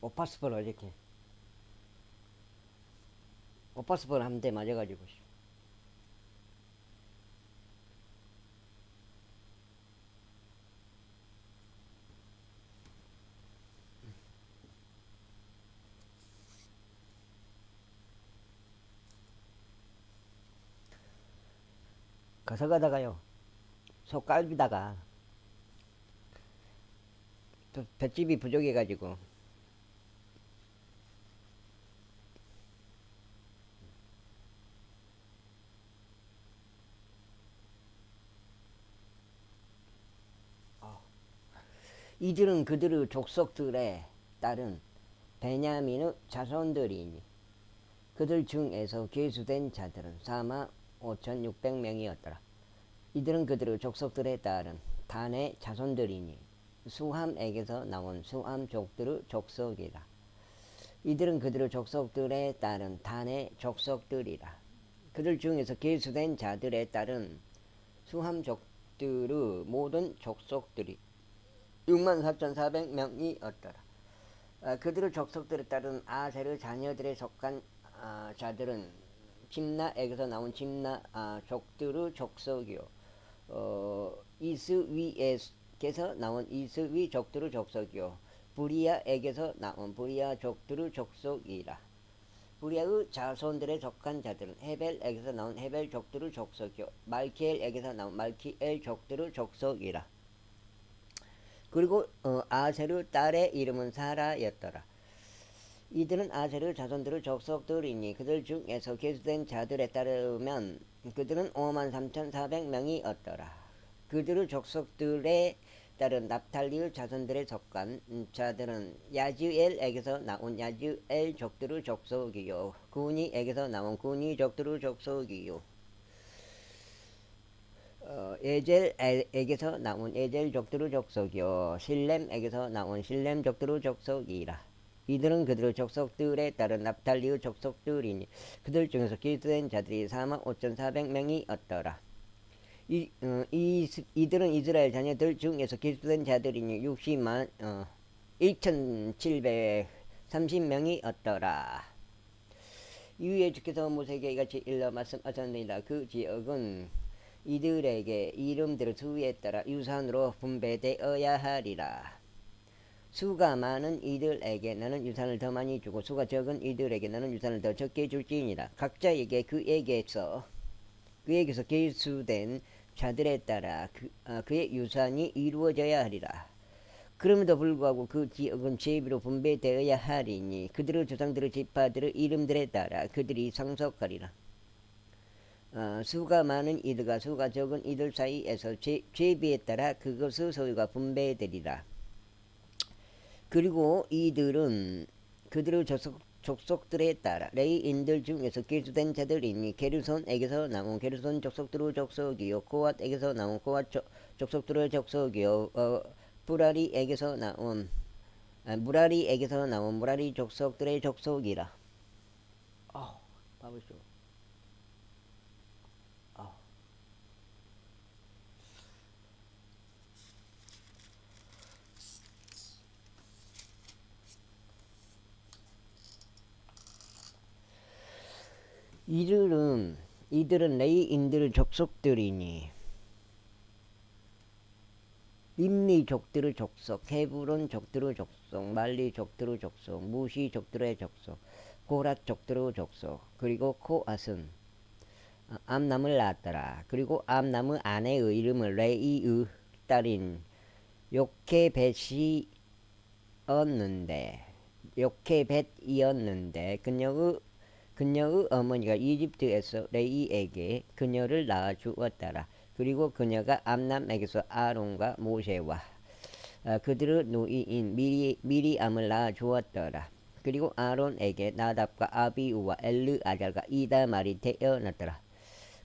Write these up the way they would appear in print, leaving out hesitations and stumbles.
오파스폰 어저께 오파스폰 한 대 맞아가지고 가서 가다가요 소 깔비다가 또 볏집이 부족해가지고 이들은 그들의 족속들에 따른 베냐민의 자손들이니 그들 중에서 계수된 자들은 4만 5,600명이었더라. 이들은 그들의 족속들에 따른 단의 자손들이니 수함에게서 나온 수함족들의 족속이라. 이들은 그들의 족속들에 따른 단의 족속들이라. 그들 중에서 계수된 자들에 따른 수함족들의 모든 족속들이 64,400명이었더라. 그들의 족속들에 따른 아셀의 자녀들에 속한 자들은 짐나에게서 나온 짐나 족들의 족속이요 이스위에게서 나온 이스위 족들의 족속이요 부리아에게서 나온 부리아 족들의 족속이라. 부리아의 자손들에 속한 자들은 헤벨에게서 나온 헤벨 족들의 족속이요 말키엘에게서 나온 말키엘 족들의 족속이라. 그리고 아셀의 딸의 이름은 사라였더라. 이들은 아셀의 자손들의 족속들이니 그들 중에서 계수된 자들에 따르면 그들은 53,400명이었더라. 그들의 족속들에 따른 납탈리의 자손들에 속한 자들은 야즈엘에게서 나온 야즈엘 족들의 족속이요 구니에게서 나온 구니 족들의 족속이요 에젤에게서 나온 에젤 족들의 족속이요 실렘에게서 나온 실렘 족들의 족속이라. 이들은 그들의 족속들에 따른 납탈리의 족속들이니 그들 중에서 기수된 자들이 45,400명이었더라. 이들은 이스라엘 자녀들 중에서 기수된 자들이니 60만 1,730명이었더라. 이후에 주께서 모세에게 이같이 일러 말씀하셨느니라. 그 지역은 이들에게 이름들의 수에 따라 유산으로 분배되어야 하리라. 수가 많은 이들에게 나는 유산을 더 많이 주고 수가 적은 이들에게 나는 유산을 더 적게 줄지니라. 각자에게 그에게서 계수된 자들에 따라 그의 유산이 이루어져야 하리라. 그럼에도 불구하고 그 지역은 제비로 분배되어야 하리니 그들의 조상들의 지파들의 이름들에 따라 그들이 상속하리라. 수가 많은 이들과 수가 적은 이들 사이에서 제비에 따라 그것의 소유가 분배되리라. 그리고 이들은 그들의 족속들에 따라 레이인들 중에서 계수된 자들이니 게르손에게서 나온 게르손 족속들의 족속이요 고앗에게서 나온 고앗 족속들의 족속이요 브라리에게서 나온 무라리에게서 나온 무라리 족속들의 족속이라. 봐보시오. 이들은 레이인들 족속들이니 림리 족들의 족속, 헤브론 족들의 족속, 말리 족들의 족속, 무시 족들의 족속, 고랏 족들의 족속, 그리고 코앗은 암남을 낳았더라. 그리고 암남의 아내의 이름을 레이의 딸인 요케벳이었는데 그녀의 어머니가 이집트에서 레이에게 그녀를 낳아 주었더라. 그리고 그녀가 암남에게서 아론과 모세와 그들의 누이인 미리암을 낳아 주었더라. 그리고 아론에게 나답과 아비우와 엘르아잘과 이다말이 태어났더라.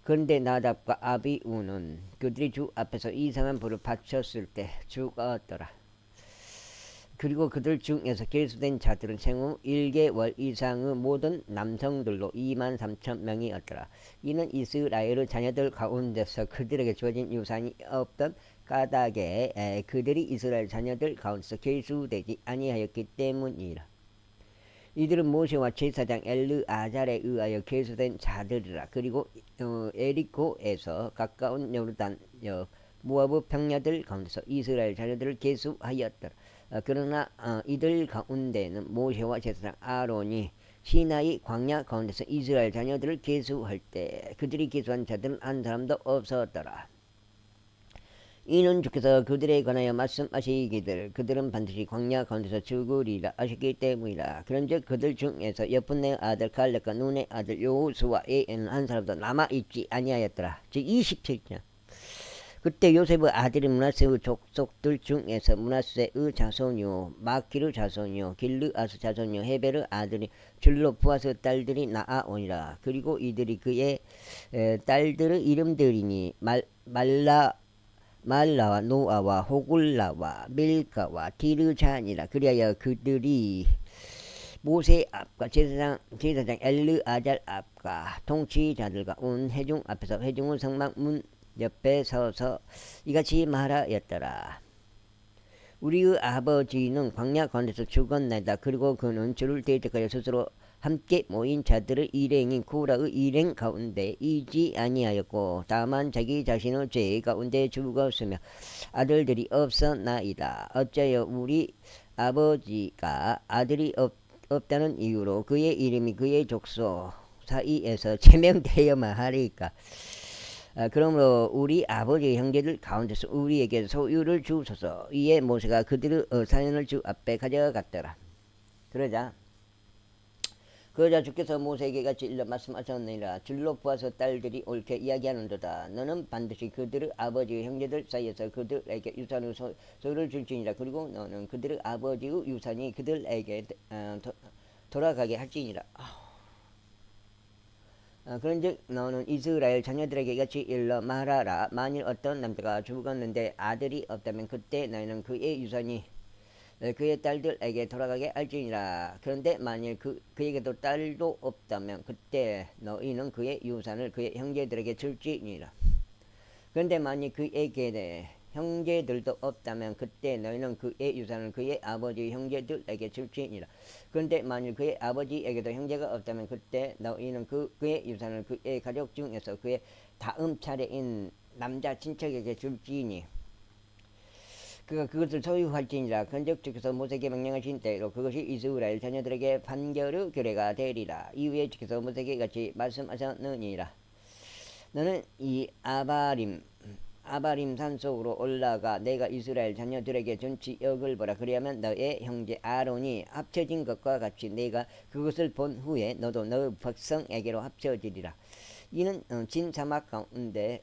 그런데 나답과 아비우는 그들이 주 앞에서 이상한 불을 바쳤을 때 죽었더라. 그리고 그들 중에서 계수된 자들은 생후 1개월 이상의 모든 남성들로 23,000명이었더라. 이는 이스라엘의 자녀들 가운데서 그들에게 주어진 유산이 없던 까닭에 그들이 이스라엘 자녀들 가운데서 계수되지 아니하였기 때문이라. 이들은 모세와 제사장 엘르아잘에 의하여 계수된 자들이라. 그리고 에리코에서 가까운 요르단 모아브 평야들 가운데서 이스라엘 자녀들을 계수하였더라. 그러나 이들 가운데는 모세와 제사장 아론이 시나이 광야 가운데서 이스라엘 자녀들을 계수할 때 그들이 계수한 자들은 한 사람도 없었더라. 이는 주께서 그들에 관하여 말씀하시기를 그들은 반드시 광야 가운데서 죽으리라 하셨기 때문이라. 그런즉 그들 중에서 여분의 아들 갈렙과 눈의 아들 여호수아에는 한 사람도 남아있지 아니하였더라. 즉 27년. 그때 요셉의 아들이 므낫세의 족속들 중에서 므낫세의 자손이요 마키르 자손이요 길르아스 자손이요 헤베르 아들이 줄로푸아스 딸들이 나아오니라. 그리고 이들이 그의 딸들의 이름들이니 말라와 노아와 호굴라와 밀가와 디르잔이라. 그리하여 그들이 모세 앞과 제사장 엘르아잘 앞과 통치자들과 온 회중 앞에서 회중의 성막 문 옆에 서서 이같이 말하였더라. 우리의 아버지는 광야 가운데서 죽었나이다. 그리고 그는 주를 대적하여 스스로 함께 모인 자들의 일행인 쿠라의 일행 가운데 이지 아니하였고 다만 자기 자신의 죄 가운데 죽었으며 아들들이 없었나이다. 어찌하여 우리 아버지가 아들이 없다는 이유로 그의 이름이 그의 족속 사이에서 제명되어만 하리까. 그러므로 우리 아버지의 형제들 가운데서 우리에게 소유를 주소서. 이에 모세가 그들의 사연을 주 앞에 가져갔더라. 그러자 주께서 모세에게 같이 일러 말씀하셨느니라. 줄로 부어서 딸들이 옳게 이야기하는도다. 너는 반드시 그들의 아버지의 형제들 사이에서 그들에게 유산의 소유를 줄지니라. 그리고 너는 그들의 아버지의 유산이 그들에게 돌아가게 할지니라. 그런즉 너는 이스라엘 자녀들에게 이같이 일러 말하라. 만일 어떤 남자가 죽었는데 아들이 없다면 그때 너희는 그의 유산이 그의 딸들에게 돌아가게 할지니라. 그런데 만일 그에게도 딸도 없다면 그때 너희는 그의 유산을 그의 형제들에게 줄지니라. 그런데 만일 그에게 형제들도 없다면 그때 너희는 그의 유산을 그의 아버지 형제들에게 줄지니라. 그런데 만일 그의 아버지에게도 형제가 없다면 그때 너희는 그의 유산을 그의 가족 중에서 그의 다음 차례인 남자 친척에게 줄지니 그가 그것을 소유할지니라. 그런즉 주께서 모세에게 명령하신 대로 그것이 이스라엘 자녀들에게 판결의 규례가 되리라. 이후에 주께서 모세에게 같이 말씀하셨느니라. 너는 이 아바림 산 속으로 올라가 내가 이스라엘 자녀들에게 준 지역을 보라. 그리하면 너의 형제 아론이 합쳐진 것과 같이 내가 그것을 본 후에 너도 너의 백성에게로 합쳐지리라. 이는 진 사막 가운데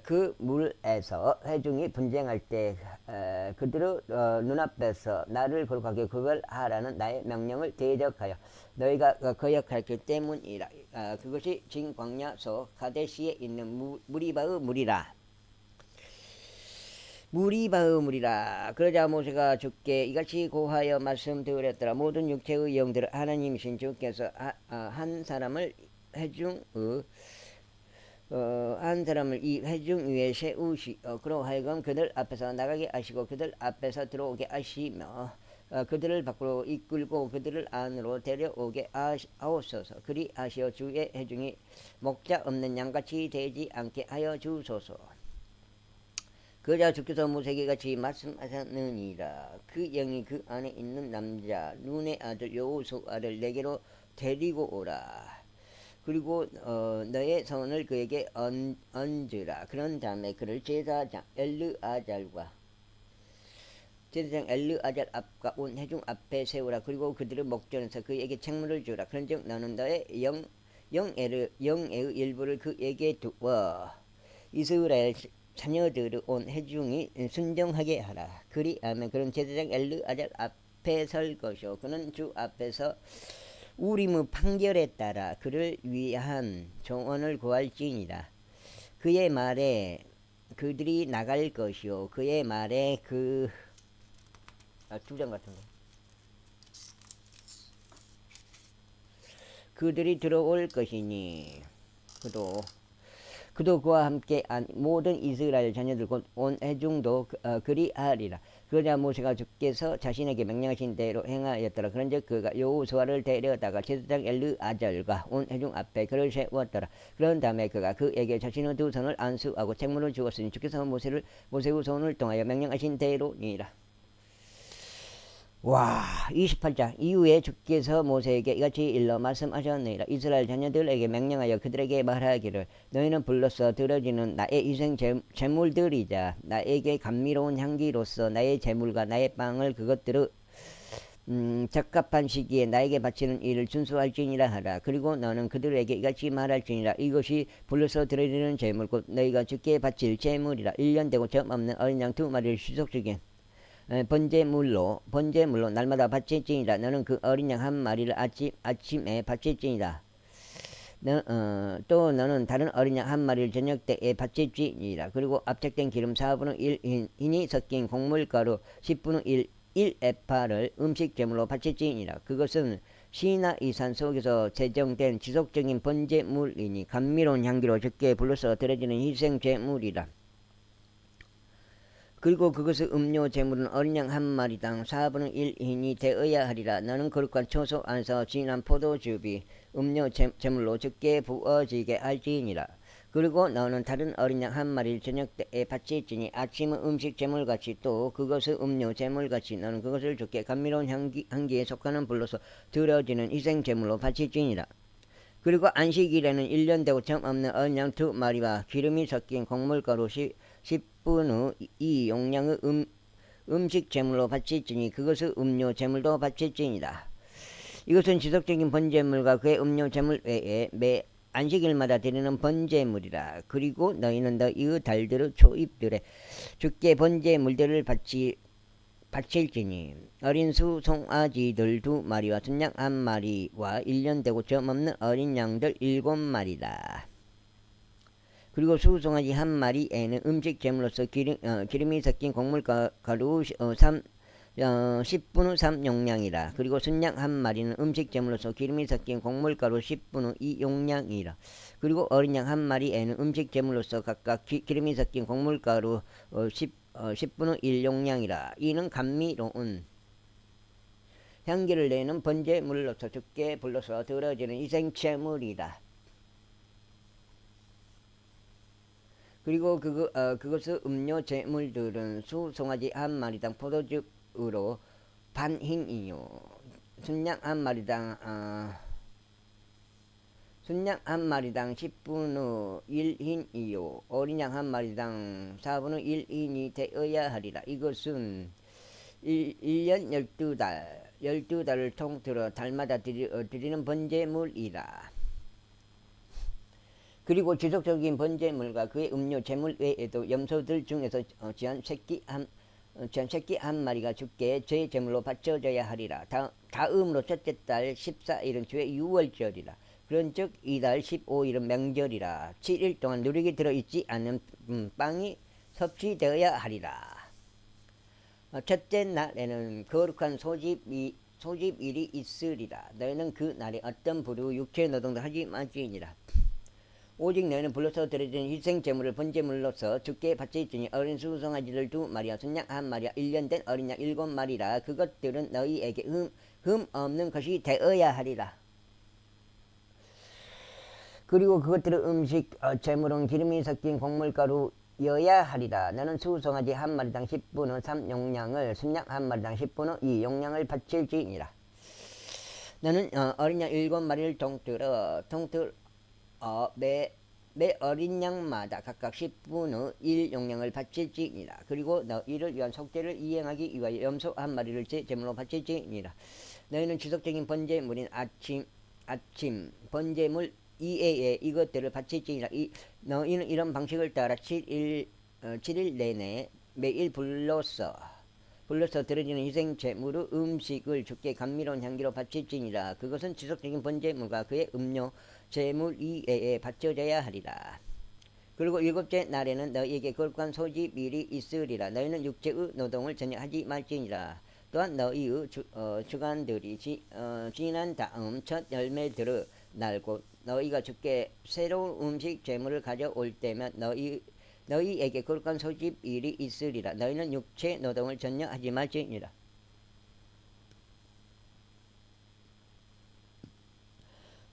그 물에서 회중이 분쟁할 때 그들의 눈앞에서 나를 거룩하게 구별하라는 나의 명령을 대적하여 너희가 거역했기 때문이라. 그것이 진 광야서 가데시에 있는 무리바의 물이라. 그러자 모세가 주께 이같이 고하여 말씀드렸더라. 모든 육체의 영들을 하나님이신 주께서 한 사람을 이 회중 위에 세우시어 그로 하여금 그들 앞에서 나가게 하시고 그들 앞에서 들어오게 하시며 그들을 밖으로 이끌고 그들을 안으로 데려오게 하옵소서. 그리하시어 주의 회중이 목자 없는 양같이 되지 않게 하여 주소서. 그러자 주께서 모세에게 같이 말씀하셨느니라. 그 영이 그 안에 있는 남자 눈의 아들 여호수아를 내게로 데리고 오라. 그리고 너의 손을 그에게 얹으라. 그런 다음에 그를 제사장 엘르아잘 앞과 온 회중 앞에 세우라. 그리고 그들의 목전에서 그에게 책무를 주라. 그런즉 너는 너의 영의 일부를 그에게 두어 이스라엘 자녀들의 온 회중이 순종하게 하라. 그리하면 그는 제사장 엘르아잘 앞에 설 것이요 그는 주 앞에서 우림의 판결에 따라 그를 위한 조언을 구할지니라. 그의 말에 그들이 나갈 것이요 그의 말에 주장 같은 거 그들이 들어올 것이니 그도 그와 함께 모든 이스라엘 자녀들 곧 온 회중도 그리하리라. 그러자 모세가 주께서 자신에게 명령하신 대로 행하였더라. 그런즉 그가 여호수아를 데려다가 제사장 엘르아잘과 온 회중 앞에 그를 세웠더라. 그런 다음에 그가 그에게 자신의 두 손을 안수하고 책무를 주었으니 주께서 모세의 손을 통하여 명령하신 대로니라. 와, 28장 이후에 주께서 모세에게 이같이 일러 말씀하셨느니라. 이스라엘 자녀들에게 명령하여 그들에게 말하기를 너희는 불러서 들어지는 나의 희생 제물들이자 나에게 감미로운 향기로서 나의 제물과 나의 빵을 그것들을 적합한 시기에 나에게 바치는 일을 준수할지니라 하라. 그리고 너는 그들에게 이같이 말할지니라. 이것이 불러서 드려지는 제물 곧 너희가 주께 바칠 제물이라. 1년 되고 점 없는 어린 양 2마리를 시속적인 번제물로 날마다 바칠지니라. 너는 그 어린 양 1마리를 아침에 바칠지니라. 또 너는 다른 어린 양 1마리를 저녁 때에 바칠지니라. 그리고 압착된 기름 4분의 1 흰이 섞인 곡물가루 10분의 1 에파를 음식 제물로 바칠지니라. 그것은 시나이 산 속에서 제정된 지속적인 번제물이니 감미로운 향기로 주께 불러서 드려지는 희생 제물이라. 그리고 그것의 음료 제물은 어린 양 1마리당 4분의 1 흰이 되어야 하리라. 너는 거룩한 초소 안에서 진한 포도즙이 음료 제물로 주께 부어지게 할지니라. 그리고 너는 다른 어린 양 1마리를 저녁 때에 바칠지니 아침의 음식 제물같이 또 그것의 음료 제물같이 너는 그것을 주께 감미로운 향기에 속하는 불로서 드려지는 희생 제물로 바칠지니라. 그리고 안식일에는 1년 되고 점 없는 어린 양 2마리와 기름이 섞인 곡물가루 10분의 2 용량의 음식 제물로 바칠지니 그것의 음료 제물도 바칠지니라. 이것은 지속적인 번제물과 그의 음료 제물 외에 매 안식일마다 드리는 번제물이라. 그리고 너희는 너희의 달들의 초입들에 주께 번제물들을 바칠지니 어린 수 송아지들 2마리와 순양 1마리와 1년 되고 점 없는 어린 양들 7마리라. 그리고 수송아지 1마리에는 음식 제물로서 기름이 섞인 곡물가루 10분의 3 용량이라. 그리고 순양 1마리는 음식 제물로서 기름이 섞인 곡물가루 10분의 2 용량이라. 그리고 어린 양 1마리에는 음식 제물로서 각각 기름이 섞인 곡물가루 10분의 1 용량이라. 이는 감미로운 향기를 내는 번제물로서 주께 불러서 드려지는 희생제물이다. 그리고 그것의 음료 제물들은 수 송아지 1마리당 포도즙으로 반흰이요 순양 1마리당 10분의 1 흰이요 어린 양 1마리당 4분의 1 흰이 되어야 하리라. 이것은 1년 12달을 통틀어 달마다 드리는 번제물이라. 그리고 지속적인 번제물과 그의 음료 제물 외에도 염소들 중에서 지한 새끼 한 마리가 주께 죄 제물로 바쳐져야 하리라. 다음으로 첫째 달 14일은 주의 유월절이라. 그런즉 이달 15일은 명절이라. 7일 동안 누룩이 들어있지 않은 빵이 섭취되어야 하리라. 첫째 날에는 거룩한 소집일이 있으리라. 너희는 그 날에 어떤 부류 육체 노동도 하지 말지니라. 오직 너희는 불러서 드려지는 희생제물을 번제물로서 주께 바칠지니 어린 수송아지들 2마리와 순양 1마리와 1년 된 어린 양 7마리라. 그것들은 너희에게 흠 없는 것이 되어야 하리라. 그리고 그것들의 음식 제물은 기름이 섞인 곡물가루여야 하리라. 너는 수송아지 1마리당 10분의 3 용량을 순양 1마리당 10분의 2 용량을 바칠지니라. 너는 어린 양 7마리를 통틀어 매 어린 양마다 각각 10분의 1 용량을 바칠지니라. 그리고 너희를 위한 속죄를 이행하기 위하여 염소 1마리를 제 제물로 바칠지니라. 너희는 지속적인 번제물인 아침 번제물 이외에 이것들을 바칠지니라. 너희는 이런 방식을 따라 7일 내내 매일 불러서 드려지는 희생 제물의 음식을 주께 감미로운 향기로 바칠지니라. 그것은 지속적인 번제물과 그의 음료 제물 이외에 바쳐져야 하리라. 그리고 7째 날에는 너희에게 거룩한 소집일이 있으리라. 너희는 육체의 노동을 전혀 하지 말지니라. 또한 너희의 주간들이 지난 다음 첫 열매들의 날고 너희가 주께 새로운 음식 재물을 가져올 때면 너희에게 거룩한 소집 일이 있으리라. 너희는 육체 노동을 전혀 하지 말지니라.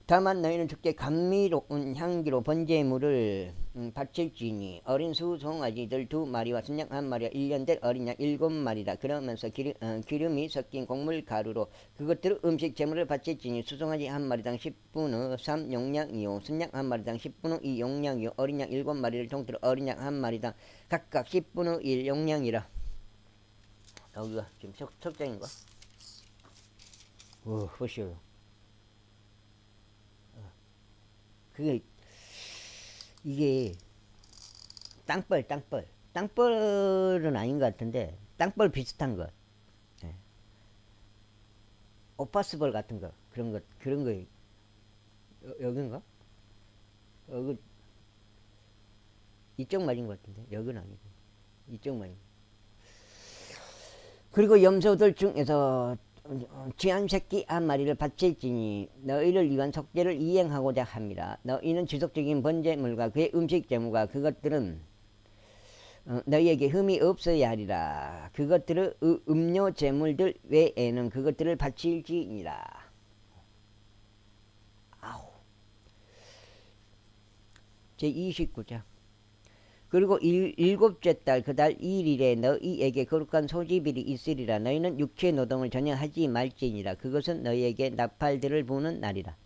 다만 너희는 주께 감미로운 향기로 번제물을 바칠지니 어린 수송아지들 2마리와 순양 1마리와 1년 된 어린 양 7마리라. 그러면서 기름이 섞인 곡물 가루로 그것들을 음식 제물을 바칠지니 수송아지 1마리당 10분의 3 용량이요 순양 1마리당 10분의 2 용량이요 어린 양 7마리를 통틀어 어린 양 1마리당 각각 10분의 1 용량이라. 여기가 지금 석장인가? 보시오. 이게 땅벌은 아닌 것 같은데 땅벌 비슷한 거, 예. 오파스벌 같은 거 그런 거 여긴가? 여기 이쪽 말인 것 같은데 여기는 아니고 이쪽 말인. 그리고 염소들 중에서 귀한 새끼 1마리를 바칠지니 너희를 위한 속죄를 이행하고자 합니다. 너희는 지속적인 번제물과 그의 음식 제물과 그것들은 너희에게 흠이 없어야 하리라. 그것들의 음료 제물들 외에는 그것들을 바칠지니라. 제29장. 그리고 일곱째 달 그 달 1일에 너희에게 거룩한 소집일이 있으리라. 너희는 육체 노동을 전혀 하지 말지니라. 그것은 너희에게 나팔들을 부는 날이라.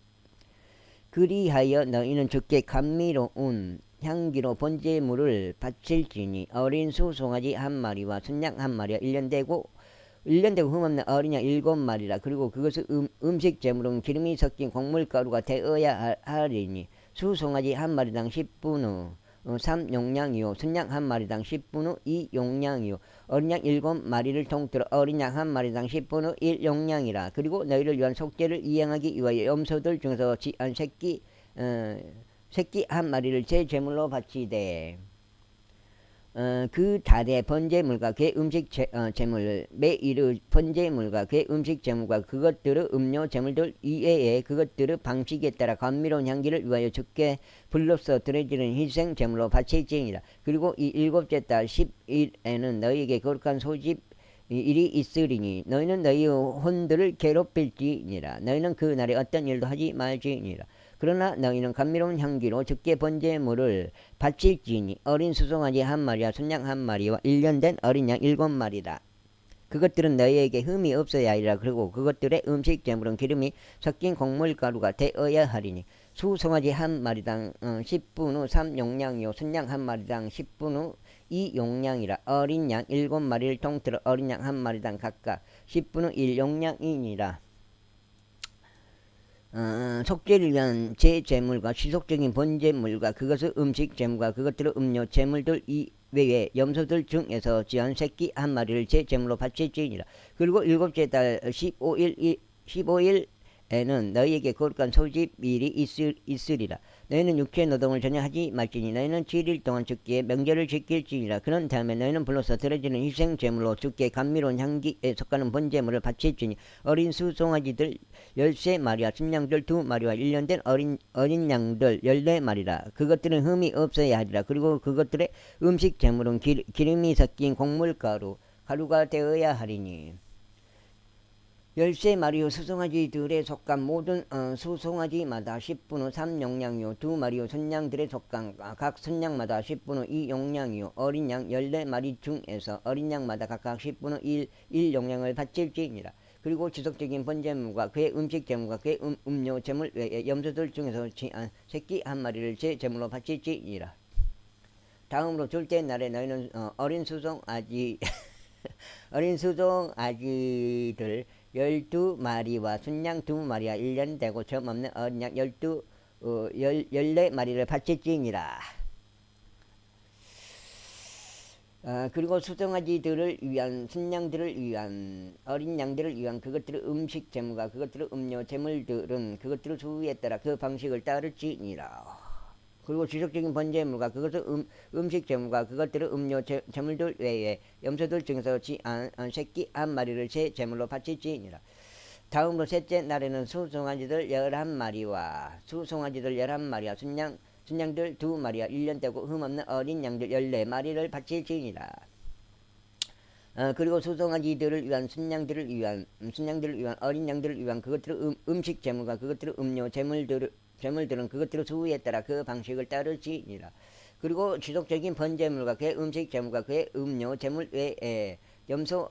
그리하여 너희는 주께 감미로운 향기로 번제물을 바칠지니 어린 수송아지 1마리와 순양 1마리와 1년 되고 흠없는 어린 양 7마리라. 그리고 그것은 음식 제물은 기름이 섞인 곡물가루가 되어야 하리니 수송아지 1마리당 10분의 3 용량이요 순양 1마리당 10분의 2 용량이요 어린 양 7마리를 통틀어 어린 양 1마리당 10분의 1 용량이라. 그리고 너희를 위한 속죄를 이행하기 위하여 염소들 중에서 지한 새끼 1마리를 제 제물로 바치되 그 달에 번제물과 그의 음식 제물 매일의 번제물과 그의 음식 제물과 그것들의 음료 제물들 이외에 그것들의 방식에 따라 감미로운 향기를 위하여 주께 불로써 드려지는 희생 제물로 바칠지니라. 그리고 이 일곱째 달 10일에는 너희에게 거룩한 소집 일이 있으리니 너희는 너희의 혼들을 괴롭힐지니라. 너희는 그 날에 어떤 일도 하지 말지니라. 그러나 너희는 감미로운 향기로 주께 번제물을 바칠지니 어린 수송아지 1마리와 순양 1마리와 1년 된 어린 양 7마리라. 그것들은 너희에게 흠이 없어야 하리라. 그리고 그것들의 음식 제물은 기름이 섞인 곡물가루가 되어야 하리니 수송아지 1마리당 10분의 3 용량이요 순양 1마리당 10분의 2 용량이라. 어린 양 7마리를 통틀어 어린 양 1마리당 각각 10분의 1 용량이니라. 속죄를 위한 제제물과 지속적인 번제물과 그것의 음식 제물과 그것들의 음료 제물들 이외에 염소들 중에서 지한 새끼 1마리를 제제물로 바칠지니라. 그리고 일곱째 달 15일에는 너희에게 거룩한 소집일이 있으리라. 너희는 육체 노동을 전혀 하지 말지니 너희는 7일 동안 주께 명절을 지킬지니라. 그런 다음에 너희는 불로서 드려지는 희생 제물로 주께 감미로운 향기에 속하는 번제물을 바칠지니 어린 수송아지들 13마리와 순양들 2마리와 1년 된 어린 양들 14마리라. 그것들은 흠이 없어야 하리라. 그리고 그것들의 음식 제물은 기름이 섞인 곡물가루가 되어야 하리니 13마리의 수송아지들의 속감 모든 수송아지마다 10분의 3 용량이요 2마리의 순양들의 속감 각 순양마다 10분의 2 용량이요 어린 양 14마리 중에서 어린 양마다 각각 10분의 1 용량을 바칠지니라. 그리고 지속적인 번제물과 그의 음식 제물과 그의 음료 제물 외에 염소들 중에서 새끼 1마리를 제 제물로 바칠지니라. 다음으로 둘째 날에 너희는 어린 수송아지 어린 수송아지들 12마리와 순양 2마리와 1년 되고 점 없는 어린 양 14마리를 바칠지니라. 그리고 수송아지들을 위한 순양들을 위한 어린 양들을 위한 그것들의 음식 제물과 그것들의 음료 제물들은 그것들의 수에 따라 그 방식을 따를지니라. 그리고 지속적인 번제물과 그것의 음식 제물과 그것들의 음료 제물들 외에 염소들 중에서 새끼 1마리를 제 제물로 바칠지니라. 다음으로 셋째 날에는 수송아지들 11마리와 순양들 2마리와 1년 되고 흠없는 어린 양들 14마리를 바칠지니라. 그리고 수송아지들을 위한 순양들을 위한 어린 양들을 위한 그것들의 음식 제물과 그것들의 음료 제물들은 그것들의 수에 따라 그 방식을 따르지니라. 그리고 지속적인 번제물과 그의 음식 제물과 그의 음료 제물 외에 염소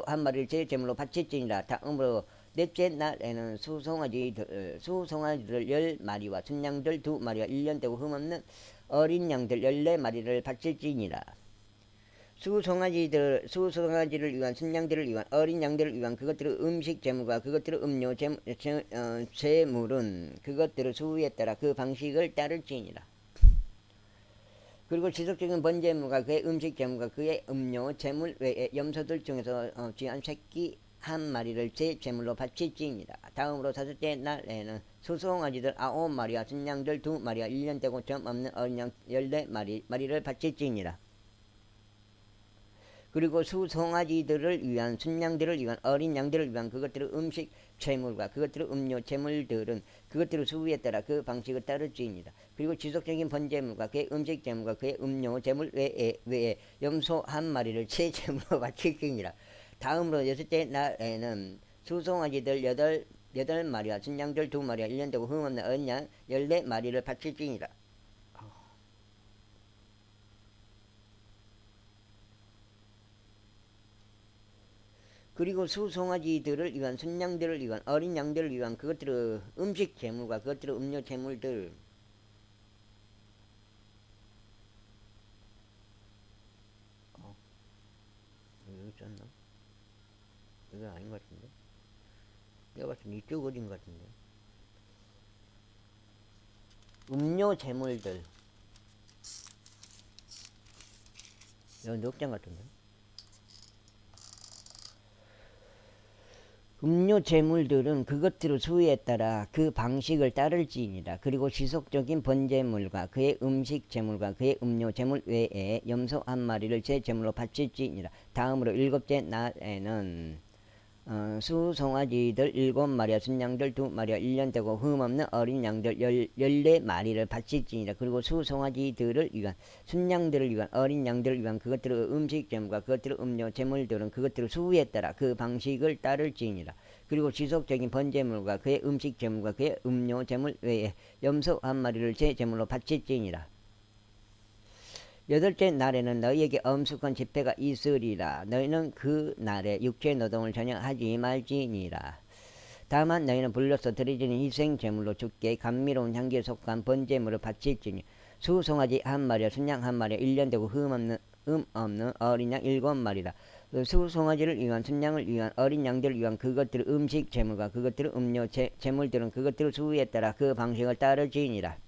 한 마리를 제 제물로 바칠지니라. 다음으로 넷째 날에는 수송아지들 10마리와 순양들 2마리와 1년 되고 흠없는 어린 양들 14마리를 바칠지니라. 수송아지를 위한 순양들을 위한 어린 양들을 위한 그것들의 음식 제물과 그것들의 음료 제물은 그것들의 수에 따라 그 방식을 따를지니라. 그리고 지속적인 번제물과 그의 음식 제물과 그의 음료 제물 외에 염소들 중에서 귀한 새끼 한 마리를 제 제물로 바칠지니라. 다음으로 다섯째 날에는 수송아지들 9마리와 순양들 2마리와 1년 되고 점 없는 어린 양 14마리를 바칠지니라. 그리고 수송아지들을 위한 순양들을 위한 어린 양들을 위한 그것들의 음식 제물과 그것들의 음료 제물들은 그것들의 수위에 따라 그 방식을 따를지니라. 그리고 지속적인 번제물과 그의 음식 제물과 그의 음료 제물 외에 염소 한 마리를 제 제물로 바칠지니라. 다음으로 여섯째 날에는 수송아지들 8마리와 순양들 2마리와 1년 되고 흠없는 어린 양 14마리를 바칠지니라. 그리고 수송아지들을 위한 순양들을 위한 어린 양들을 위한 그것들의 음식 제물과 그것들의 음료 제물들 여기 있었나? 이건 아닌 것 같은데. 내가 봤을 때 이쪽 어딘 것 같은데. 음료 제물들 여기 넉장 같은데. 음료 제물들은 그것들의 수에 따라 그 방식을 따를지니라. 그리고 지속적인 번제물과 그의 음식 제물과 그의 음료 제물 외에 염소 한 마리를 제 제물로 바칠지니라. 다음으로 일곱째 날에는 수송아지들 7마리와 순양들 2마리와 1년 되고 흠없는 어린 양들 14마리를 바칠지니라. 그리고 수송아지들을 위한 순양들을 위한 어린 양들을 위한 그것들의 음식 제물과 그것들의 음료 제물들은 그것들의 수에 따라 그 방식을 따를지니라. 그리고 지속적인 번제물과 그의 음식 제물과 그의 음료 제물 외에 염소 한 마리를 제 제물로 바칠지니라. 여덟째 날에는 너희에게 엄숙한 집회가 있으리라. 너희는 그 날에 육체 노동을 전혀 하지 말지니라. 다만 너희는 불로서 드려지는 희생 제물로 주께 감미로운 향기에 속한 번제물을 바칠지니 수송아지 한 마리와 순양 한 마리와 1년 되고 흠없는 어린 양 7마리라. 수송아지를 위한 순양을 위한 어린 양들을 위한 그것들의 음식 제물과 그것들의 음료 제물들은 그것들의 수에 따라 그 방식을 따르지니라.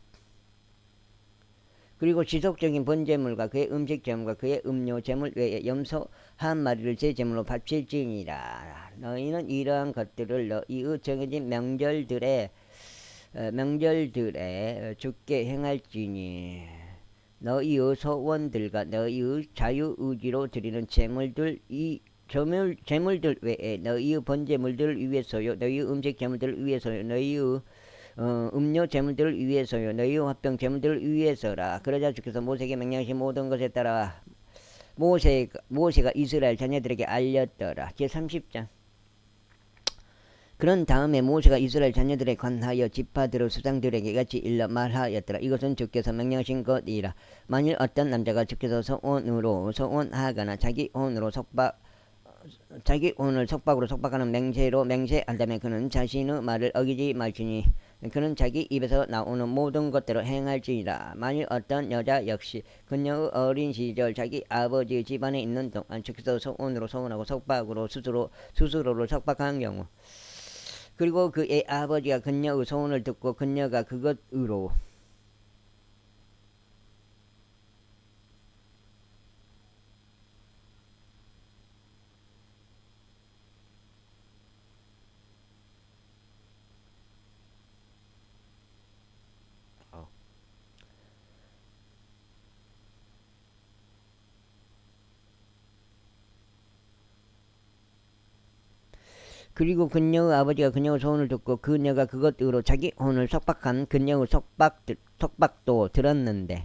그리고 지속적인 번제물과 그의 음식 제물과 그의 음료 제물 외에 염소 한 마리를 제 제물로 바칠지니라. 너희는 이러한 것들을 너희의 정해진 명절들에 주께 행할지니 너희의 소원들과 너희의 자유의지로 드리는 제물들 외에 너희의 번제물들을 위해서요 너희의 음식 제물들을 위해서요 너희의 음료 제물들을 위해서요 너희 화병 제물들을 위해서라. 그러자 주께서 모세에게 명령하신 모든 것에 따라 모세가 이스라엘 자녀들에게 알렸더라. 제30장. 그런 다음에 모세가 이스라엘 자녀들에 관하여 지파들의 수장들에게 같이 일러 말하였더라. 이것은 주께서 명령하신 것이라. 만일 어떤 남자가 주께서 소원하거나 자기 혼을 속박으로 속박하는 맹세로 맹세한다면 그는 자신의 말을 어기지 말지니 그는 자기 입에서 나오는 모든 것대로 행할지니라. 만일 어떤 여자 역시 그녀의 어린 시절 자기 아버지의 집안에 있는 동안 주께서 소원하고 속박으로 스스로를 속박한 경우 그리고 그의 아버지가 그녀의 소원을 듣고 그녀가 그것으로 그리고 그녀의 아버지가 그녀의 소원을 듣고 그녀가 그것으로 자기 혼을 속박한 그녀의 속박도 들었는데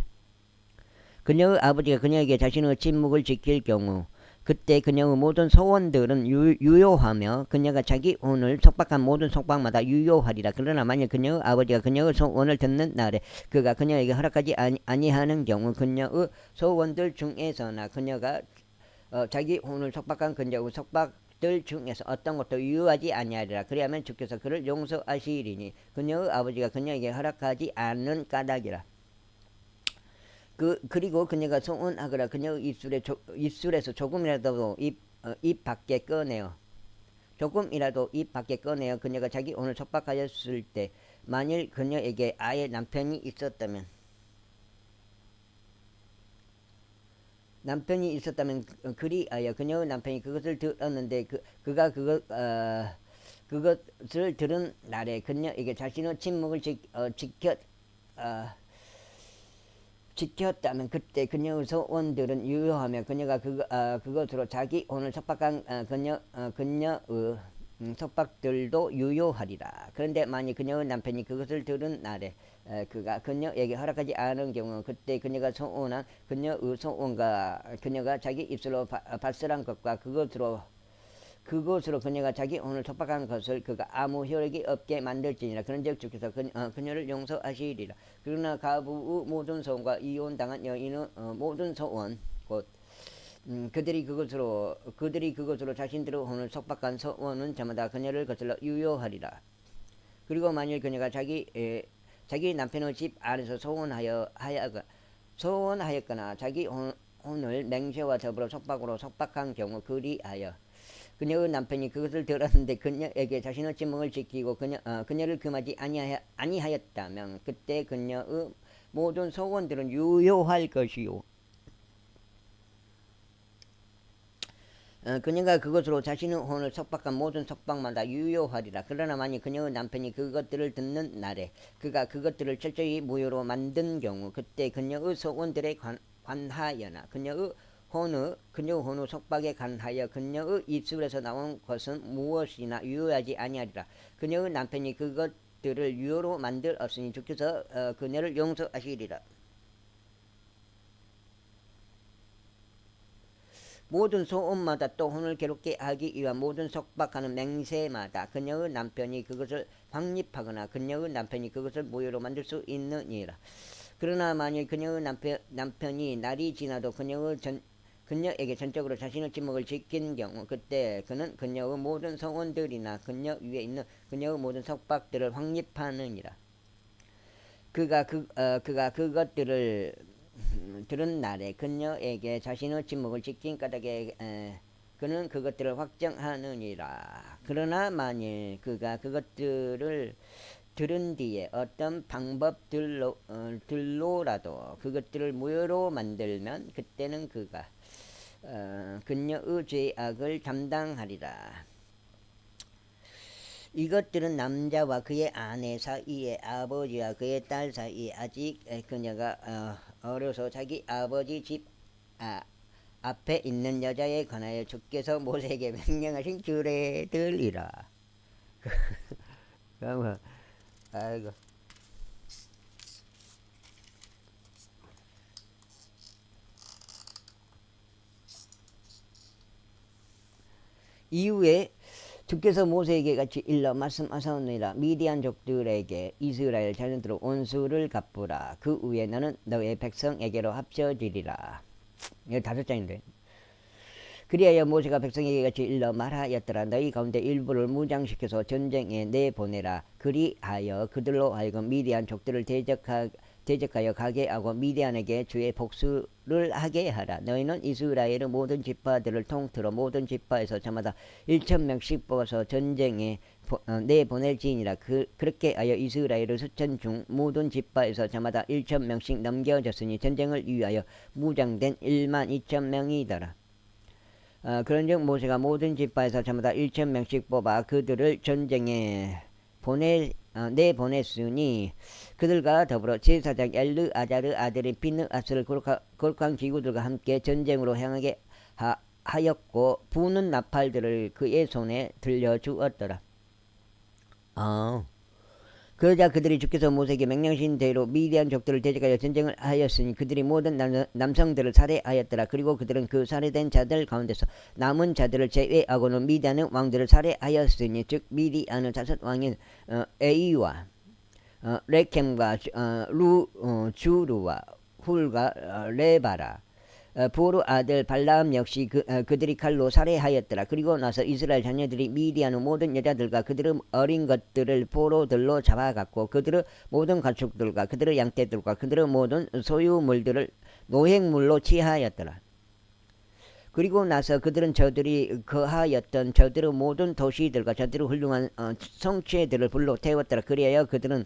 그녀의 아버지가 그녀에게 자신의 침묵을 지킬 경우 그때 그녀의 모든 소원들은 유효하며 그녀가 자기 혼을 속박한 모든 속박마다 유효하리라. 그러나 만일 그녀의 아버지가 그녀의 소원을 듣는 날에 그가 그녀에게 허락하지 아니하는 경우 그녀의 소원들 중에서나 그녀가 자기 혼을 속박한 그녀의 속박들 중에서 어떤 것도 유효하지 아니하리라. 그리하면 주께서 그를 용서하시리니 그녀의 아버지가 그녀에게 허락하지 않는 까닭이라. 그리고 그녀가 소원하거나 그녀의 입술에서 조금이라도 입 밖에 꺼내어 그녀가 자기 혼을 속박하였을 때 만일 그녀에게 아예 남편이 있었다면 그리하여 그녀의 남편이 그것을 들었는데 그가 그것을 들은 날에 그녀에게 자신의 침묵을 지켰다면 그때 그녀의 소원들은 유효하며 그녀가 그것으로 자기 혼을 속박한 그녀의 속박들도 유효하리라. 그런데 만일 그녀의 남편이 그것을 들은 날에 그가 그녀에게 허락하지 않은 경우 그때 그녀가 소원한 그녀의 소원과 그녀가 자기 입술로 발설한 것과 그것으로 그녀가 자기 혼을 속박한 것을 그가 아무 효력이 없게 만들지니라. 그런즉 주께서 그녀를 용서하시리라. 그러나 가부의 모든 소원과 이혼당한 여인의 모든 소원 곧 그들이 그것으로 자신들의 혼을 속박한 소원은 저마다 그녀를 거슬러 유효하리라. 그리고 만일 그녀가 자기 남편의 집 안에서 소원하였거나 자기 혼을 맹세와 더불어 속박으로 속박한 경우 그리하여 그녀의 남편이 그것을 들었는데 그녀에게 자신의 침묵을 지키고 그녀를 금하지 아니하였다면 그때 그녀의 모든 소원들은 유효할 것이요 그녀가 그것으로 자신의 혼을 속박한 모든 속박마다 유효하리라. 그러나 만일 그녀의 남편이 그것들을 듣는 날에 그가 그것들을 철저히 무효로 만든 경우 그때 그녀의 소원들에 관하여나 그녀의 혼의 속박에 관하여 그녀의 입술에서 나온 것은 무엇이나 유효하지 아니하리라. 그녀의 남편이 그것들을 유효로 만들었으니 주께서 그녀를 용서하시리라. 모든 소원마다 또 혼을 괴롭게 하기 위한 모든 속박하는 맹세마다 그녀의 남편이 그것을 확립하거나 그녀의 남편이 그것을 무효로 만들 수 있느니라. 그러나 만일 그녀의 남편이 날이 지나도 그녀에게 전적으로 자신의 침묵을 지킨 경우 그때 그는 그녀의 모든 소원들이나 그녀 위에 있는 그녀의 모든 속박들을 확립하느니라. 그가 그것들을 들은 날에 그녀에게 자신의 침묵을 지킨 까닭에 그는 그것들을 확정하느니라. 그러나 만일 그가 그것들을 들은 뒤에 어떤 방법들로라도 그것들을 무효로 만들면 그때는 그가 그녀의 죄악을 담당하리라. 이것들은 남자와 그의 아내 사이에 아버지와 그의 딸 사이에 아직 그녀가 어려서 자기 아버지 집 앞에 있는 여자에 관하여 주께서 모세에게 명령하신 규례들이라. 아이고. 이후에 주께서 모세에게 같이 일러 말씀하셨느니라. 미디안 족들에게 이스라엘 자손들의 원수를 갚으라. 그 후에 너는 너의 백성에게로 합쳐지리라. 이거 5장인데. 그리하여 모세가 백성에게 같이 일러 말하였더라. 너희 가운데 일부를 무장시켜서 전쟁에 내보내라. 그리하여 그들로 하여금 미디안 족들을 대적하여 가게 하고 미디안에게 주의 복수를 하게 하라. 너희는 이스라엘의 모든 지파들을 통틀어 모든 지파에서 저마다 1,000명씩 뽑아서 전쟁에 내보낼지니라. 그렇게 하여 이스라엘의 수천 중 모든 지파에서 저마다 1,000명씩 넘겨졌으니 전쟁을 위하여 무장된 12,000명이더라. 그런즉 모세가 모든 지파에서 저마다 1,000명씩 뽑아 그들을 전쟁에 내보냈으니 그들과 더불어 제사장 엘르아자르 아들인 비느하스를 거룩한 기구들과 함께 전쟁으로 향하게 하였고 부는 나팔들을 그의 손에 들려주었더라. 그러자 그들이 주께서 모세에게 명령하신 대로 미디안 족들을 대적하여 전쟁을 하였으니 그들이 모든 남성들을 살해하였더라. 그리고 그들은 그 살해된 자들 가운데서 남은 자들을 제외하고는 미디안의 왕들을 살해하였으니 즉 미디안의 다섯 왕인 에이와 레켐과 주루와 훌과 레바라 보르 아들 발라암 역시 그들이 칼로 살해하였더라. 그리고 나서 이스라엘 자녀들이 미디안의 모든 여자들과 그들의 어린 것들을 포로들로 잡아갔고 그들의 모든 가축들과 그들의 양떼들과 그들의 모든 소유물들을 노획물로 취하였더라. 그리고 나서 그들은 저들이 거하였던 저들의 모든 도시들과 저들의 훌륭한 성취들을 불러 태웠더라. 그리하여 그들은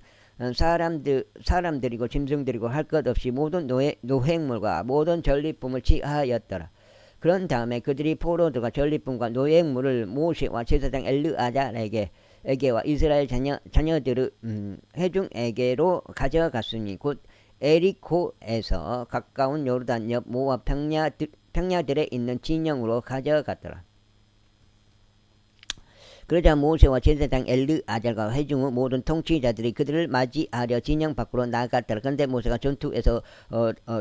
사람들이고 짐승들이고 할 것 없이 모든 노획물과 모든 전리품을 취하였더라. 그런 다음에 그들이 포로들과 전리품과 노획물을 모세와 제사장 엘르아잘에게와 이스라엘 자녀들의 회중에게로 가져갔으니 곧 에리코에서 가까운 요르단 옆 모압 평야들에 있는 진영으로 가져갔더라. 그러자 모세와 제사장 엘르아잘과 회중의 모든 통치자들이 그들을 맞이하려 진영 밖으로 나갔더라. 그런데 모세가 전투에서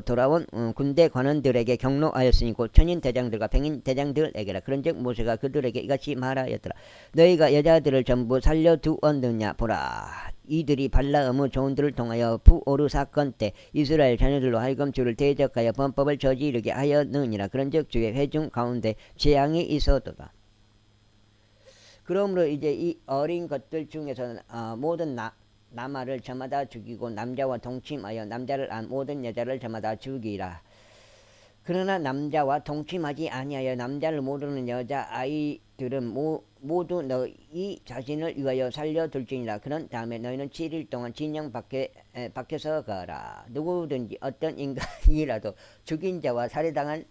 돌아온 군대 관원들에게 경로하였으니 곧 천인 대장들과 백인 대장들에게라. 그런즉 모세가 그들에게 이같이 말하였더라. 너희가 여자들을 전부 살려두었느냐 보라. 이들이 발라음의 조언들을 통하여 푸오르 사건 때 이스라엘 자녀들로 하여금 주를 대적하여 범법을 저지르게 하였느니라. 그런즉 주의 회중 가운데 재앙이 있었도다. 그러므로 이제 이 어린 것들 중에서는 모든 남아를 저마다 죽이고 남자와 동침하여 남자를 안 모든 여자를 저마다 죽이라. 그러나 남자와 동침하지 아니하여 남자를 모르는 여자 아이들은 모두 너희 자신을 위하여 살려둘지니라. 그런 다음에 너희는 7일 동안 진영 밖에서 가라. 누구든지 어떤 인간이라도 죽인 자와 살해당한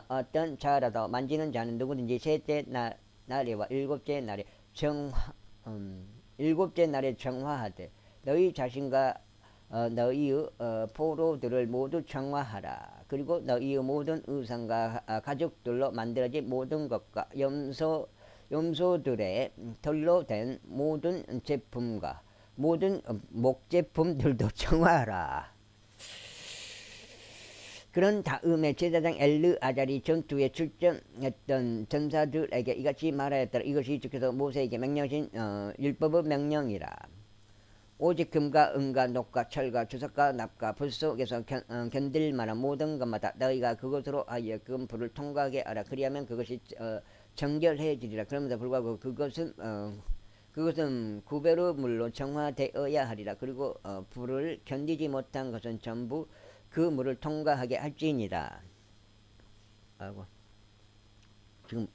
어떤 자라도 만지는 자는 누구든지 셋째 날에와 일곱째 날에 정화하되 너희 자신과 너희의 포로들을 모두 정화하라. 그리고 너희의 모든 의상과 가죽들로 만들어진 모든 것과 염소들의 털로 된 모든 제품과 모든 목제품들도 정화하라. 그런 다음에 제사장 엘르아잘이 전투에 출전했던 전사들에게 이같이 말하였더라. 이것이 주께서 모세에게 명령하신 율법의 명령이라. 오직 금과 은과 녹과 철과 주석과 납과 불 속에서 견딜 만한 모든 것마다 너희가 그것으로 하여금 불을 통과하게 하라. 그리하면 그것이 정결해지리라. 그럼에도 불구하고 그것은 구배로 물로 정화되어야 하리라. 그리고 불을 견디지 못한 것은 전부 그 물을 통과하게 할지니라. 지금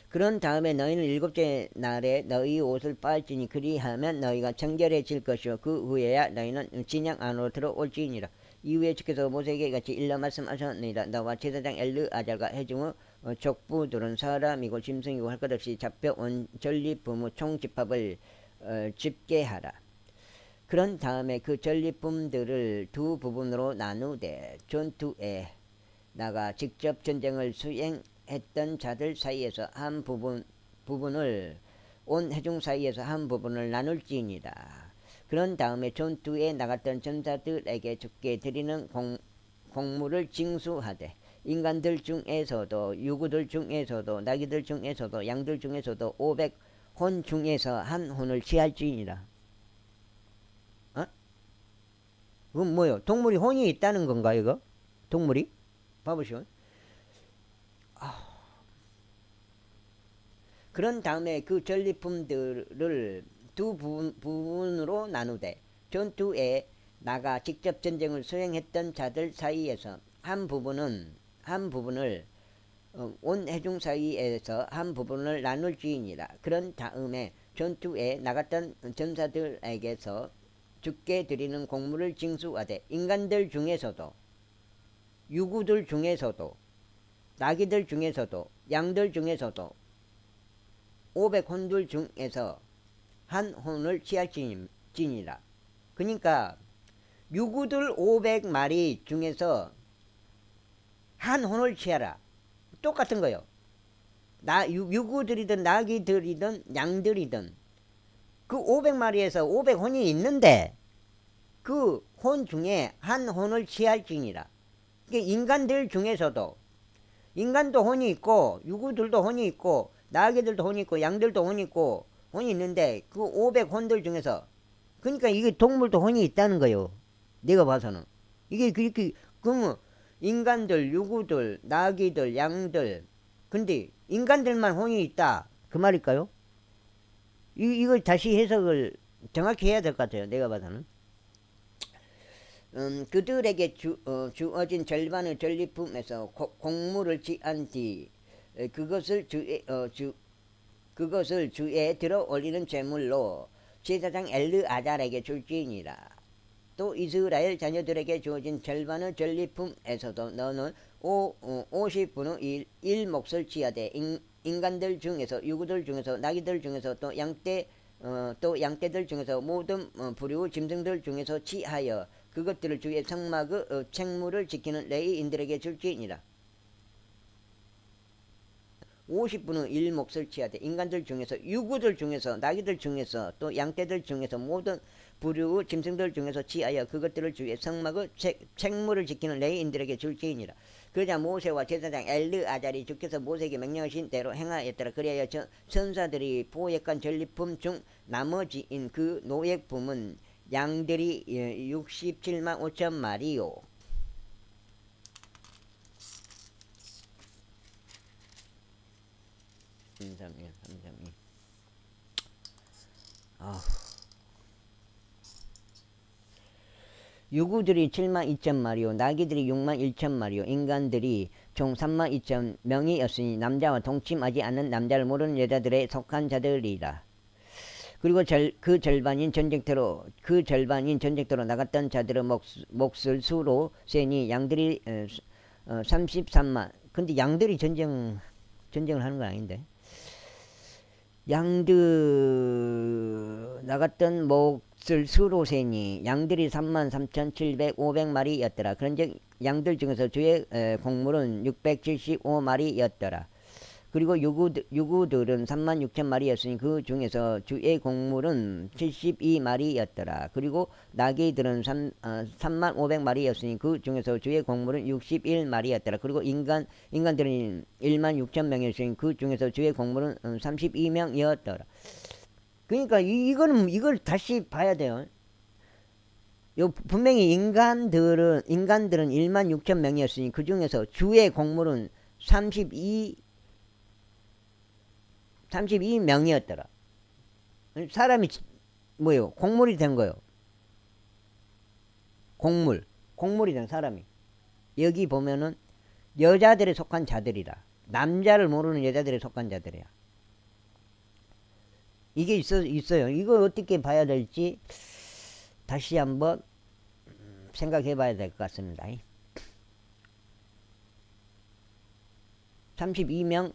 그런 다음에 너희는 일곱째 날에 너희 옷을 빨지니 그리하면 너희가 정결해질 것이요 그 후에야 너희는 진영 안으로 들어올지니라. 이후에 주께서 모세에게 같이 일러 말씀하셨느니라. 너와 제사장 엘르아잘과 회중의 족부들은 사람이고 짐승이고 할 것 없이 잡혀온 전리품의 총집합을 집계하라. 그런 다음에 그 전리품들을 두 부분으로 나누되 전투에 나가 직접 전쟁을 수행했던 자들 사이에서 한 부분을 온 회중 사이에서 한 부분을 나눌지니라. 그런 다음에 전투에 나갔던 전사들에게 주께 드리는 공물을 징수하되 인간들 중에서도 유구들 중에서도 나귀들 중에서도 양들 중에서도 500혼 중에서 한 혼을 취할지니라. 그건 뭐요? 동물이 혼이 있다는 건가 이거? 동물이? 봐보시오. 그런 다음에 그 전리품들을 두 부분으로 나누되 전투에 나가 직접 전쟁을 수행했던 자들 사이에서 한 부분을 온 회중 사이에서 한 부분을 나눌지니라. 그런 다음에 전투에 나갔던 전사들에게서 주께 드리는 공물을 징수하되 인간들 중에서도 유구들 중에서도 나귀들 중에서도 양들 중에서도 500혼들 중에서 한 혼을 취할지니라. 그러니까 유구들 500마리 중에서 한 혼을 취하라. 똑같은 거요. 유구들이든 나귀들이든 양들이든 그 500마리에서 500혼이 있는데 그 혼 중에 한 혼을 취할지니라. 그러니까 인간들 중에서도 인간도 혼이 있고 유구들도 혼이 있고 나귀들도 혼이 있고 양들도 혼이 있고 혼이 있는데 그 500혼들 중에서 그러니까 이게 동물도 혼이 있다는 거예요. 내가 봐서는 이게 그렇게 그러면 인간들 유구들 나귀들 양들 근데 인간들만 혼이 있다 그 말일까요? 이걸 다시 해석을 정확히 해야 될 것 같아요. 내가 봐서는 그들에게 주어진 절반의 전리품에서 곡물을 취한 뒤 그것을 그것을 주에 들어 올리는 제물로 제사장 엘르아잘에게 줄지니라. 또 이스라엘 자녀들에게 주어진 절반의 전리품에서도 너는 50분의 1 몫을 취하되 인간들 중에서 유구들 중에서 나귀들 중에서 또 양떼들 중에서 모든 부류 짐승들 중에서 취하여 그것들을 주의 성막의 책무를 지키는 레위인들에게 줄지니라. 50분의 1 몫을 취하되 인간들 중에서 유구들 중에서 나귀들 중에서 또 양떼들 중에서 모든 부류 짐승들 중에서 취하여 그것들을 주의 성막의 책무를 지키는 레위인들에게 줄지니라. 그러자 모세와 제사장 엘르아잘이 주께서 모세에게 명령하신 대로 행하였더라. 그리하여 천사들이 보역한 전리품 중 나머지인 그 노획품은 양들이 67만 5천 마리요. 유구들이 7만 2천 마리요 나귀들이 6만 1천 마리요 인간들이 총 3만 2천 명이었으니 남자와 동침하지 않는 남자를 모르는 여자들에 속한 자들이라. 그리고 그 절반인 전쟁터로 나갔던 자들의 몫을 수로 세니 양들이 33만. 근데 양들이 전쟁을 하는 건 아닌데. 양들 나갔던 몫을 수로 세니 양들이 33,700마리였더라. 그런즉 양들 중에서 주의 곡물은 675마리였더라. 그리고 유구들은 36,000마리였으니 그 중에서 주의 곡물은 72마리였더라. 그리고 나귀들은 35,000마리였으니 그 중에서 주의 곡물은 61마리였더라. 그리고 인간들은 16,000명이었으니 그 중에서 주의 곡물은 32명이었더라. 그러니까 이걸 다시 봐야 돼요. 분명히 인간들은 16,000명이었으니 그 중에서 주의 곡물은 32명이었더라. 사람이 뭐예요? 곡물이 된 거예요. 곡물이 된 사람이. 여기 보면은 여자들에 속한 자들이라. 남자를 모르는 여자들에 속한 자들이야. 이게 있어요. 이거 어떻게 봐야 될지 다시 한번 생각해 봐야 될 것 같습니다. 32명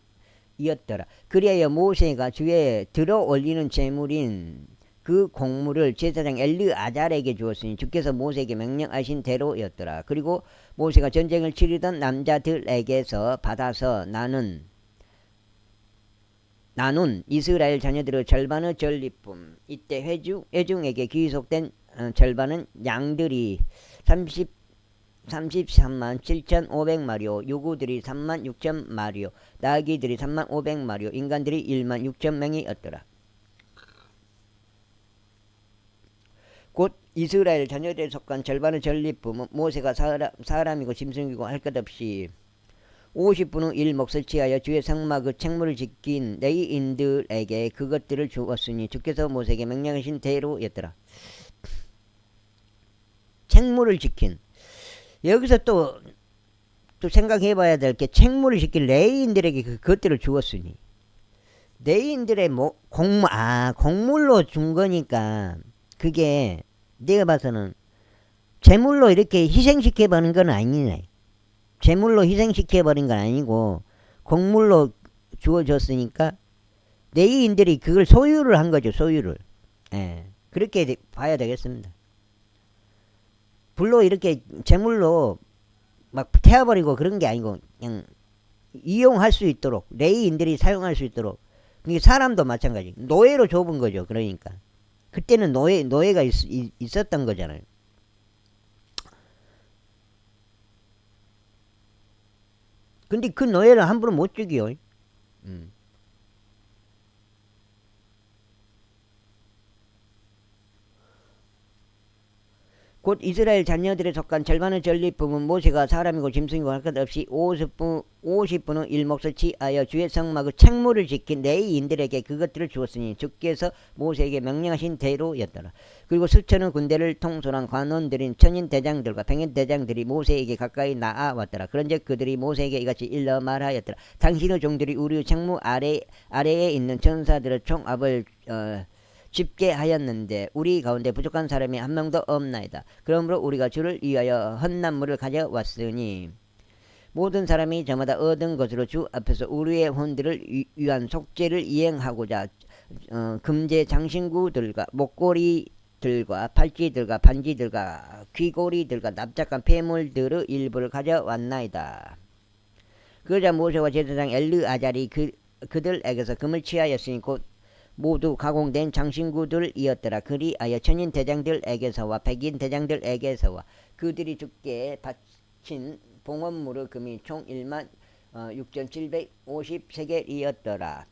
이었더라. 그리하여 모세가 주에 들어 올리는 제물인 그 곡물을 제사장 엘르아잘에게 주었으니 주께서 모세에게 명령하신 대로였더라. 그리고 모세가 전쟁을 치르던 남자들에게서 받아서 나눈 이스라엘 자녀들의 절반의 전리품. 이때 회중에게 귀속된 절반은 양들이 33만 7,500마리요 유구들이 3만 6천 마리요 나귀들이 3만 500마리요 인간들이 1만 6천 명이었더라. 곧 이스라엘 자녀들에 속한 절반의 전리품은 모세가 사람이고 짐승이고 할 것 없이 50분의 1 몫을 취하여 주의 성막의 책무를 지킨 레위인들에게 그것들을 주었으니 주께서 모세에게 명령하신 대로였더라. 책무를 지킨. 여기서 또 생각해 봐야 될 게 책무를 지킨 레위인들에게 그것들을 주었으니 레위인들의 곡물로 준 거니까 그게 내가 봐서는 제물로 이렇게 희생시켜버린 건 아니네. 제물로 희생시켜버린 건 아니고 곡물로 주어졌으니까 레위인들이 그걸 소유를 한 거죠. 소유를. 예, 그렇게 봐야 되겠습니다. 불로 이렇게 제물로 막 태워버리고 그런 게 아니고 그냥 이용할 수 있도록 레위인들이 사용할 수 있도록. 그러니까 사람도 마찬가지. 노예로 좁은 거죠. 그러니까 그때는 노예가 있었던 거잖아요. 근데 그 노예를 함부로 못 죽이요. 음. 곧 이스라엘 자녀들에 속한 절반의 전리품은 모세가 사람이고 짐승이고 할 것 없이 50분의 일몫을 취하여 주의 성막의 책무를 지킨 레위인들에게 그것들을 주었으니 주께서 모세에게 명령하신 대로였더라. 그리고 수천의 군대를 통솔한 관원들인 천인 대장들과 백인 대장들이 모세에게 가까이 나아왔더라. 그런즉 그들이 모세에게 이같이 일러 말하였더라. 당신의 종들이 우리의 책무 아래에 있는 전사들의 총압을 집계하였는데 우리 가운데 부족한 사람이 한 명도 없나이다. 그러므로 우리가 주를 위하여 헌난물을 가져왔으니 모든 사람이 저마다 얻은 것으로 주 앞에서 우리의 혼들을 위한 속죄를 이행하고자 금제 장신구들과 목걸이들과 팔찌들과 반지들과 귀고리들과 납작한 폐물들의 일부를 가져왔나이다. 그러자 모세와 제사장 엘르아잘이 그들에게서 금을 취하였으니 곧 모두 가공된 장신구들이었더라. 그리하여 천인 대장들에게서와 백인 대장들에게서와 그들이 주께 바친 봉헌물의 금이 총 1만 6,750세겔이었더라.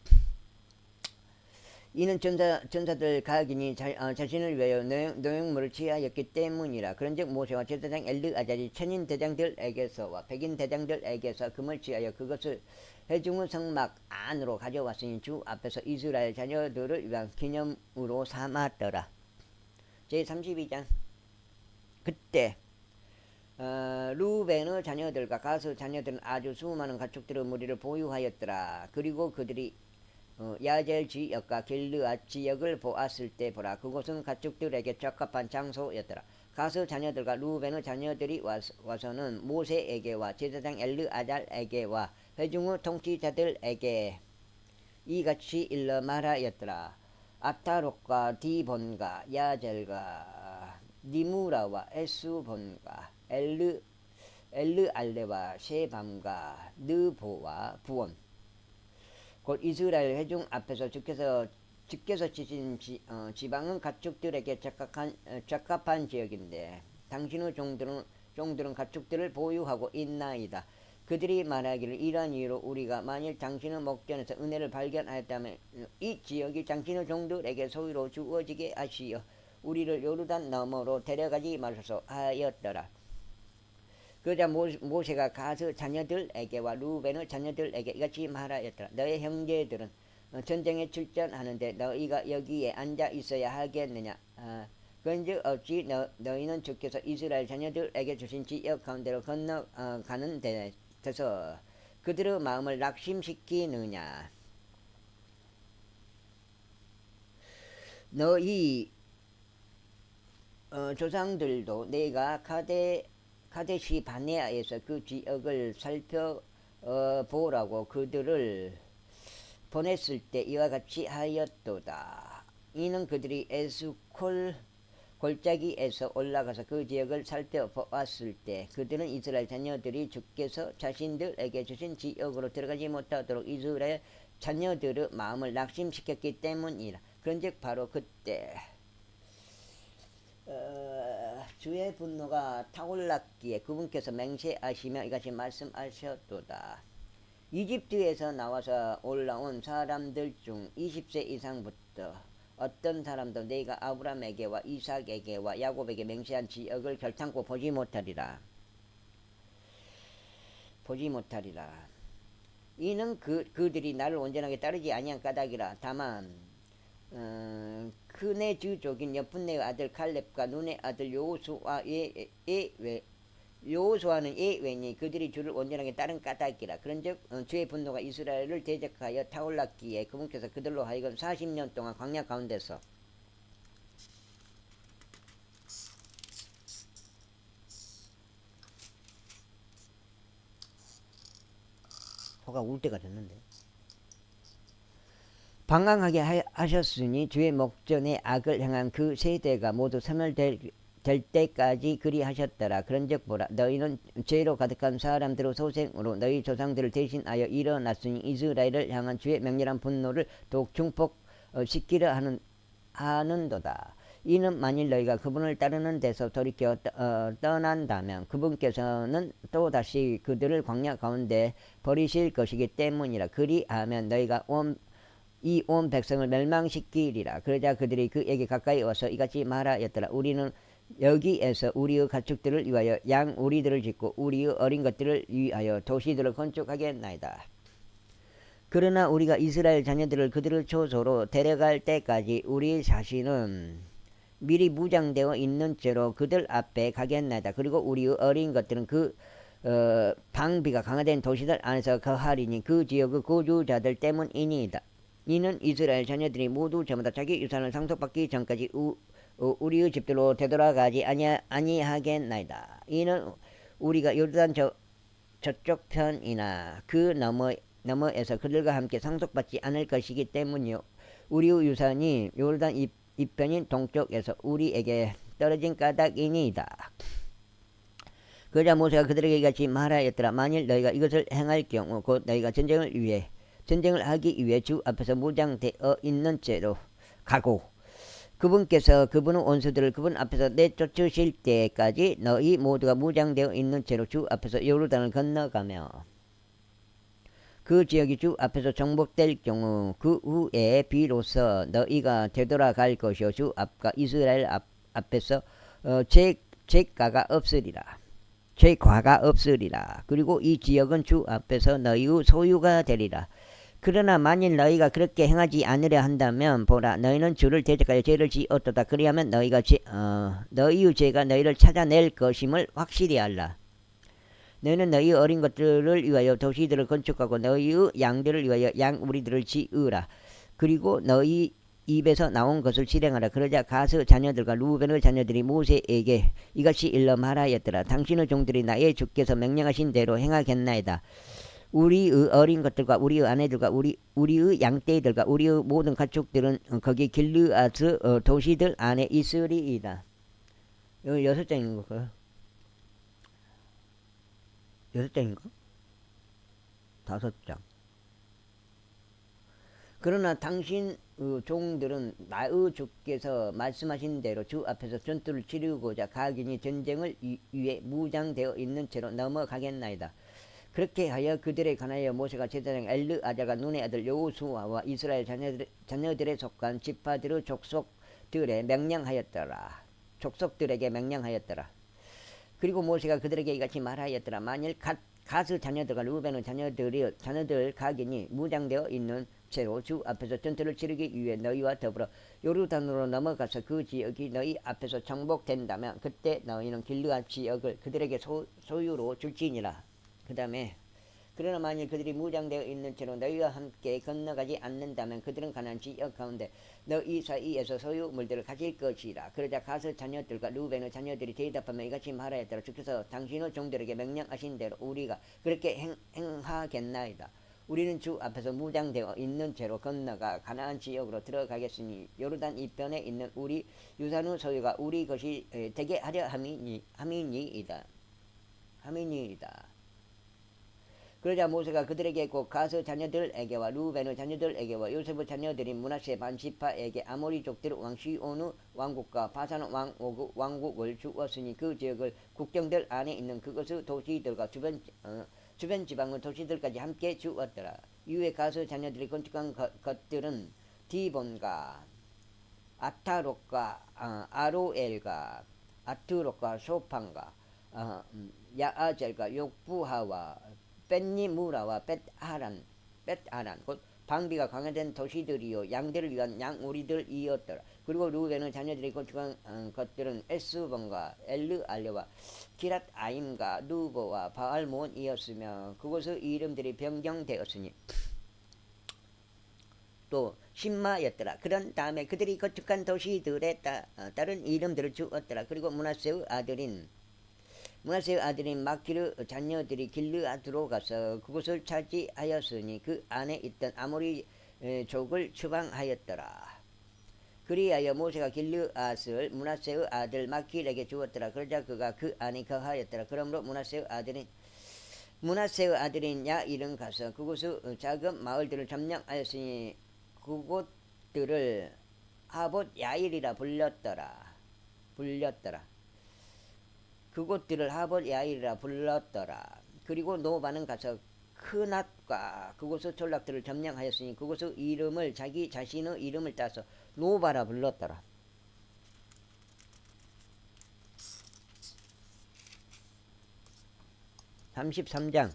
이는 전사들 각인이 자신을 위하여 노획물을 취하였기 때문이라. 그런즉 모세와 제사장 엘르아잘이 천인 대장들에게서와 백인 대장들에게서 금을 취하여 그것을 회중의 성막 안으로 가져왔으니 주 앞에서 이스라엘 자녀들을 위한 기념으로 삼았더라. 제32장. 그때 루벤의 자녀들과 가스 자녀들은 아주 수많은 가축들의 무리를 보유하였더라. 그리고 그들이 야젤 지역과 길르앗 지역을 보았을 때 보라, 그곳은 가축들에게 적합한 장소였더라. 가스 자녀들과 루벤의 자녀들이 와서는 모세에게와 제사장 엘르아잘에게와 회중의 통치자들에게 이같이 일러 말하였더라. 압타롯과 디본과 야젤과 니무라와 에스본과 엘르알레와 셰밤과 느보와 부온, 곧 이스라엘 회중 앞에서 주께서 치신 지방은 가축들에게 적합한 지역인데 당신의 종들은 가축들을 보유하고 있나이다. 그들이 말하기를 이러한 이유로 우리가 만일 당신의 목전에서 은혜를 발견하였다면 이 지역이 당신의 종들에게 소유로 주어지게 하시어 우리를 요르단 너머로 데려가지 마소서 하였더라. 그러자 모세가 가스 자녀들에게와 루벤의 자녀들에게 이같이 말하였더라. 너의 형제들은 전쟁에 출전하는데 너희가 여기에 앉아 있어야 하겠느냐? 그런즉 어찌 너희는 주께서 이스라엘 자녀들에게 주신 지역 가운데로 건너가는 데서 그들의 마음을 낙심시키느냐? 너희 조상들도 내가 카데시 바네아에서 그 지역을 살펴보라고 그들을 보냈을 때 이와 같이 하였도다. 이는 그들이 에스콜 골짜기에서 올라가서 그 지역을 살펴보았을 때 그들은 이스라엘 자녀들이 주께서 자신들에게 주신 지역으로 들어가지 못하도록 이스라엘 자녀들의 마음을 낙심시켰기 때문이라. 그런즉 바로 그때 주의 분노가 타올랐기에 그분께서 맹세하시며 이같이 말씀하셨도다. 이집트에서 나와서 올라온 사람들 중 20세 이상부터 어떤 사람도 내가 아브라함에게와 이삭에게와 야곱에게 맹세한 지역을 결탄코 보지 못하리라. 이는 그들이 나를 온전하게 따르지 아니한 까닭이라. 다만 그네 주족인 여푼네의 아들 칼렙과 눈의 아들 여호수아는 예외니 그들이 주를 온전하게 따른 까닭이라. 그런즉 주의 분노가 이스라엘을 대적하여 타올랐기에 그분께서 그들로 하여금 40년 동안 광야 가운데서 소가 울 때가 됐는데 방황하게 하셨으니 주의 목전에 악을 행한 그 세대가 모두 소멸될 될 때까지 그리하셨더라. 그런즉 보라, 너희는 죄로 가득한 사람들의 소생으로 너희 조상들을 대신하여 일어났으니 이스라엘을 향한 주의 맹렬한 분노를 더욱 증폭시키려 하는도다. 이는 만일 너희가 그분을 따르는 데서 돌이켜 떠난다면 그분께서는 또다시 그들을 광야 가운데 버리실 것이기 때문이라. 그리하면 너희가 이 온 백성을 멸망시키리라. 그러자 그들이 그에게 가까이 와서 이같이 말하였더라. 우리는 여기에서 우리의 가축들을 위하여 양 우리들을 짓고 우리의 어린 것들을 위하여 도시들을 건축하겠나이다. 그러나 우리가 이스라엘 자녀들을 그들의 초소로 데려갈 때까지 우리 자신은 미리 무장되어 있는 채로 그들 앞에 가겠나이다. 그리고 우리의 어린 것들은 방비가 강화된 도시들 안에서 거하리니 그 지역의 거주자들 때문이니이다. 이는 이스라엘 자녀들이 모두 저마다 자기 유산을 상속받기 전까지 우리의 집들로 되돌아가지 아니하겠나이다. 이는 우리가 요르단 저쪽 편이나 그 너머에서 그들과 함께 상속받지 않을 것이기 때문이요. 우리의 유산이 요르단 이편인 동쪽에서 우리에게 떨어진 까닭이니이다. 그러자 모세가 그들에게 이같이 말하였더라. 만일 너희가 이것을 행할 경우 곧 너희가 전쟁을 하기 위해 주 앞에서 무장되어 있는 채로 가고 그분께서 그분의 원수들을 그분 앞에서 내쫓으실 때까지 너희 모두가 무장되어 있는 채로 주 앞에서 요르단을 건너가며 그 지역이 주 앞에서 정복될 경우 그 후에 비로소 너희가 되돌아갈 것이요 주 앞과 이스라엘 앞에서 죄과가 없으리라. 그리고 이 지역은 주 앞에서 너희의 소유가 되리라. 그러나 만일 너희가 그렇게 행하지 않으려 한다면 보라, 너희는 주를 대적하여 죄를 지었도다. 그리하면 너희의 죄가 너희를 찾아낼 것임을 확실히 알라. 너희는 너희 어린 것들을 위하여 도시들을 건축하고 너희의 양들을 위하여 양 우리들을 지으라. 그리고 너희 입에서 나온 것을 실행하라. 그러자 가스 자녀들과 루벤의 자녀들이 모세에게 이같이 일러 말하였더라. 당신의 종들이 나의 주께서 명령하신 대로 행하겠나이다. 우리의 어린 것들과 우리의 아내들과 우리의 양떼들과 우리의 모든 가축들은 거기 길르앗의 도시들 안에 있으리이다. 여기 6장인 걸까요? 6장인가? 5장. 그러나 당신 종들은 나의 주께서 말씀하신 대로 주 앞에서 전투를 치르고자 가기니 전쟁을 위해 무장되어 있는 채로 넘어가겠나이다. 그렇게 하여 그들에 관하여 모세가 제사장 엘르아잘과 눈의 아들 여호수아와 이스라엘 자녀들에 속한 지파들의 족속들에게 명령하였더라. 그리고 모세가 그들에게 이같이 말하였더라. 만일 가스 자녀들과 루벤의 자녀들 각인이 무장되어 있는 채로 주 앞에서 전투를 치르기 위해 너희와 더불어 요르단으로 넘어가서 그 지역이 너희 앞에서 정복된다면 그때 너희는 길르앗 지역을 그들에게 소유로 줄지니라. 그 다음에 그러나 만일 그들이 무장되어 있는 채로 너희와 함께 건너가지 않는다면 그들은 가나안 지역 가운데 너희 사이에서 소유물들을 가질 것이라. 그러자 가스 자녀들과 루벤의 자녀들이 대답하며 이같이 말하였더라. 주께서 당신의 종들에게 명령하신 대로 우리가 그렇게 행하겠나이다. 우리는 주 앞에서 무장되어 있는 채로 건너가 가나안 지역으로 들어가겠으니 요르단 이편에 있는 우리 유산의 소유가 우리 것이 되게 하려 함이니이다. 그러자 모세가 그들에게 곧 가스 자녀들에게와 루벤의 자녀들에게와 요셉의 자녀들인 므낫세 반지파에게 아모리족들 왕 시온의 왕국과 바산 왕 옥의 왕국을 주었으니 그 지역을 국경들 안에 있는 그것의 도시들과 주변 지방의 도시들까지 함께 주었더라. 이후에 가스 자녀들이 건축한 것들은 디본과 아타롯과 아로엘과 아트롯과 소판과 야아젤과 욕부하와 벳니무라와 벳아란 곧 방비가 강화된 도시들이요 양들을 위한 양우리들이었더라. 그리고 루벤의 자녀들이 건축한 것들은 에스본과 엘르알레와 기랏아임과 누보와 바알몬이었으며 그곳의 이름들이 변경되었으니 또 신마였더라. 그런 다음에 그들이 건축한 도시들에 다른 이름들을 주었더라. 그리고 므낫세의 아들인 마키르 자녀들이 길르앗으로 가서 그곳을 차지하였으니 그 안에 있던 아모리 족을 추방하였더라. 그리하여 모세가 길르앗을 므낫세의 아들 마킬에게 주었더라. 그러자 그가 그 안에 거하였더라. 그러므로 므낫세의 아들인 야일은 가서 그곳의 작은 마을들을 점령하였으니 그곳들을 하봇 야일이라 불렀더라. 그곳들을 하봇 야일이라 불렀더라. 그리고 노바는 가서 크낫과 그곳의 전락들을 점령하였으니 그곳의 이름을 자기 자신의 이름을 따서 노바라 불렀더라. 33장.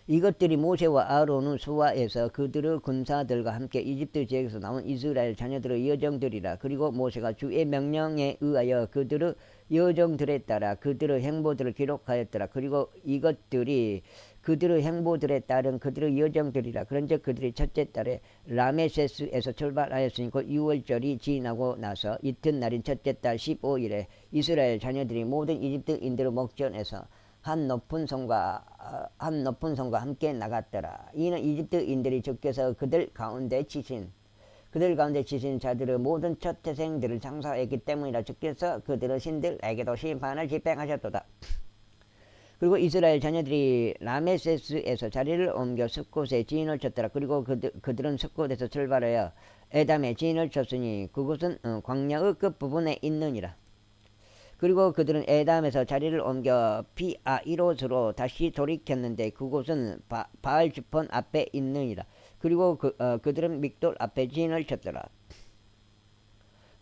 이것들이 모세와 아론의 수하에서 그들의 군사들과 함께 이집트 지역에서 나온 이스라엘 자녀들의 여정들이라. 그리고 모세가 주의 명령에 의하여 그들의 여정들에 따라 그들의 행보들을 기록하였더라. 그리고 이것들이 그들의 행보들에 따른 그들의 여정들이라. 그런즉 그들이 첫째 달에 라메세스에서 출발하였으니 곧 6월절이 지나고 나서 이튿날인 첫째 달 15일에 이스라엘 자녀들이 모든 이집트인들의 목전에서 한 높은 성과 함께 나갔더라. 이는 이집트인들이 주께서 그들 가운데 치신 자들의 모든 첫 태생들을 장사했기 때문이라. 주께서 그들의 신들에게도 심판을 집행하셨도다. 그리고 이스라엘 자녀들이 라메세스에서 자리를 옮겨 숫곳에 진을 쳤더라. 그리고 그들은 숫곳에서 출발하여 에담에 진을 쳤으니 그곳은 광야의 끝부분에 있느니라. 그리고 그들은 에담에서 자리를 옮겨 피아이롯으로 다시 돌이켰는데 그곳은 바알주폰 앞에 있느니라. 그리고 그들은 믹돌 앞에 진을 쳤더라.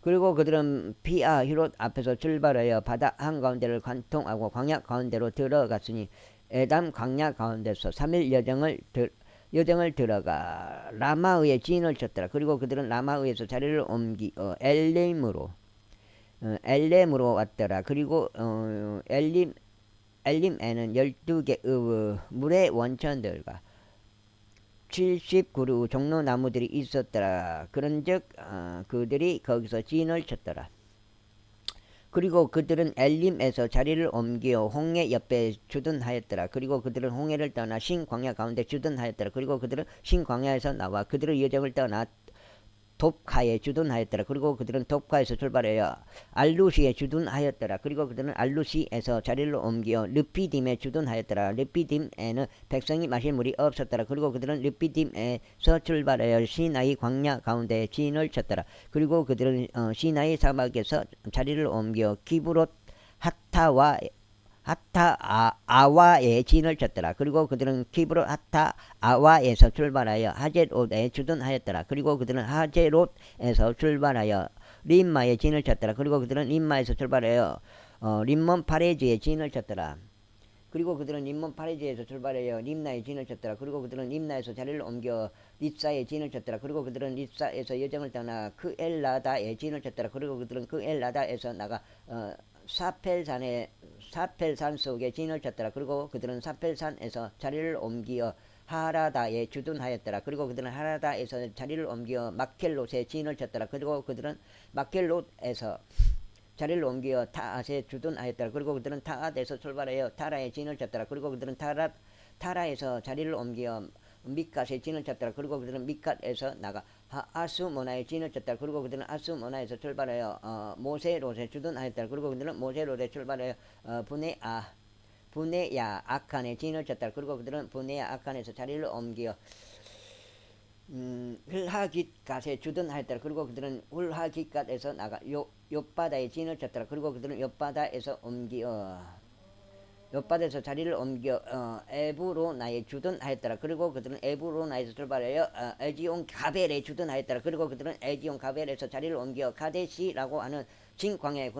그리고 그들은 피아히롯 앞에서 출발하여 바다 한가운데를 관통하고 광야 가운데로 들어갔으니 에담 광야 가운데서 3일 여정을 들어가 라마의에 진을 쳤더라. 그리고 그들은 라마의에서 자리를 옮기어 엘렘으로 왔더라. 그리고 엘림에는 12개의 물의 원천들과 70그루 종로나무들이 있었더라. 그런즉 그들이 거기서 진을 쳤더라. 그리고 그들은 엘림에서 자리를 옮겨 홍해 옆에 주둔하였더라. 그리고 그들은 홍해를 떠나 신광야 가운데 주둔하였더라. 그리고 그들은 신광야에서 나와 그들의 여정을 떠나 돕카에 주둔하였더라. 그리고 그들은 돕카에서 출발하여 알루시에 주둔하였더라. 그리고 그들은 알루시에서 자리를 옮겨 르피딤에 주둔하였더라. 르피딤에는 백성이 마실 물이 없었더라. 그리고 그들은 르피딤에서 출발하여 시나이 광야 가운데 진을 쳤더라. 그리고 그들은 시나이 사막에서 자리를 옮겨 기브롯 아와에 진을 쳤더라. 그리고 그들은 키브롯 아와에서 출발하여 하제롯에 주둔하였더라. 그리고 그들은 하제롯에서 출발하여 림마에 진을 쳤더라. 그리고 그들은 림마에서 출발하여 림몬 파레즈에 진을 쳤더라. 그리고 그들은 림몬 파레즈에서 출발하여 림나에 진을 쳤더라. 그리고 그들은 림나에서 자리를 옮겨 립사에 진을 쳤더라. 그리고 그들은 립사에서 여정을 떠나 크엘라다에 진을 쳤더라. 그리고 그들은 크엘라다에서 나가 사펠산 속에 진을 쳤더라. 그리고 그들은 사펠산에서 자리를 옮기어 하라다에 주둔하였더라. 그리고 그들은 하라다에서 자리를 옮기어 마켈롯에 진을 쳤더라. 그리고 그들은 마켈롯에서 자리를 옮기어 타앗에 주둔하였더라. 그리고 그들은 타앗에서 출발하여 타라에 진을 쳤더라. 그리고 그들은 타라에서 자리를 옮기어 미갓에 진을 쳤더라. 그리고 그들은 미갓에서 나가 아수모나에 진을 쳤더라. 그리고 그들은 아수모나에서 출발하여 모세롯에 주둔하였더라. 그리고 그들은 모세롯에 출발하여 부네야 아칸에 진을 쳤더라. 그리고 그들은 부네야 아칸에서 자리를 옮기어 훌하깃갓에 주둔하였더라. 그리고 그들은 훌하깃갓에서 나가 욥바다에 진을 쳤더라. 그리고 그들은 욥바다에서 자리를 옮겨 에브로나에 주둔하였더라. 그리고 그들은 에브로나에서 출발하여 에지온 가벨에 주둔하였더라. 그리고 그들은 에지온 가벨에서 자리를 옮겨 카데시라고 하는 진광야에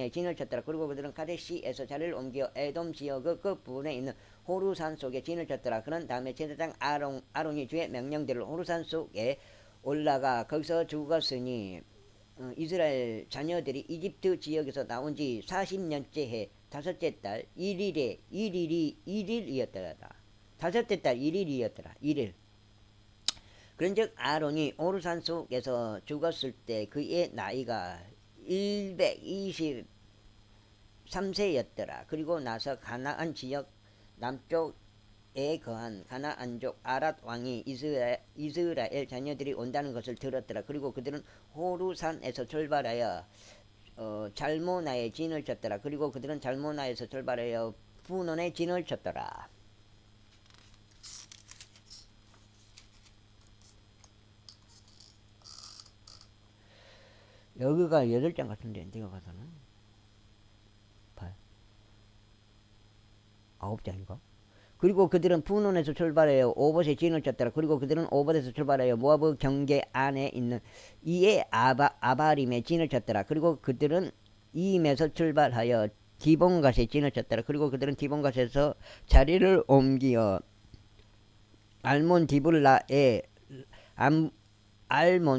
진을 쳤더라. 그리고 그들은 카데시에서 자리를 옮겨 에돔 지역의 그 부분에 있는 호루산 속에 진을 쳤더라. 그런 다음에 제사장 아론이 주의 명령대로 호루산 속에 올라가 거기서 죽었으니 이스라엘 자녀들이 이집트 지역에서 나온 지 40년째 해 다섯째 달 1일이었더라. 다섯째 달 1일이었더라. 1일. 그런즉 아론이 호르산 속에서 죽었을 때 그의 나이가 123세였더라. 그리고 나서 가나안 지역 남쪽 거한 가나안족 아랏 왕이 이스라엘 자녀들이 온다는 것을 들었더라. 그리고 그들은 호루산에서 출발하여 잘모나에 진을 쳤더라. 그리고 그들은 잘모나에서 출발하여 푸논에 진을 쳤더라. 여기가 8장 같은데 내가 봐서는 9장인가? 그리고 그들은 푸논에서 출발하여 오봇에 진을 쳤더라. 그리고 그들은 오봇에서 출발하여 모압의 경계 안에 있는 이에 아바림에 진을 쳤더라. 그리고 그들은 이임에서 출발하여 디본갓에 진을 쳤더라. 그리고 그들은 디본갓에서 자리를 옮겨 알몬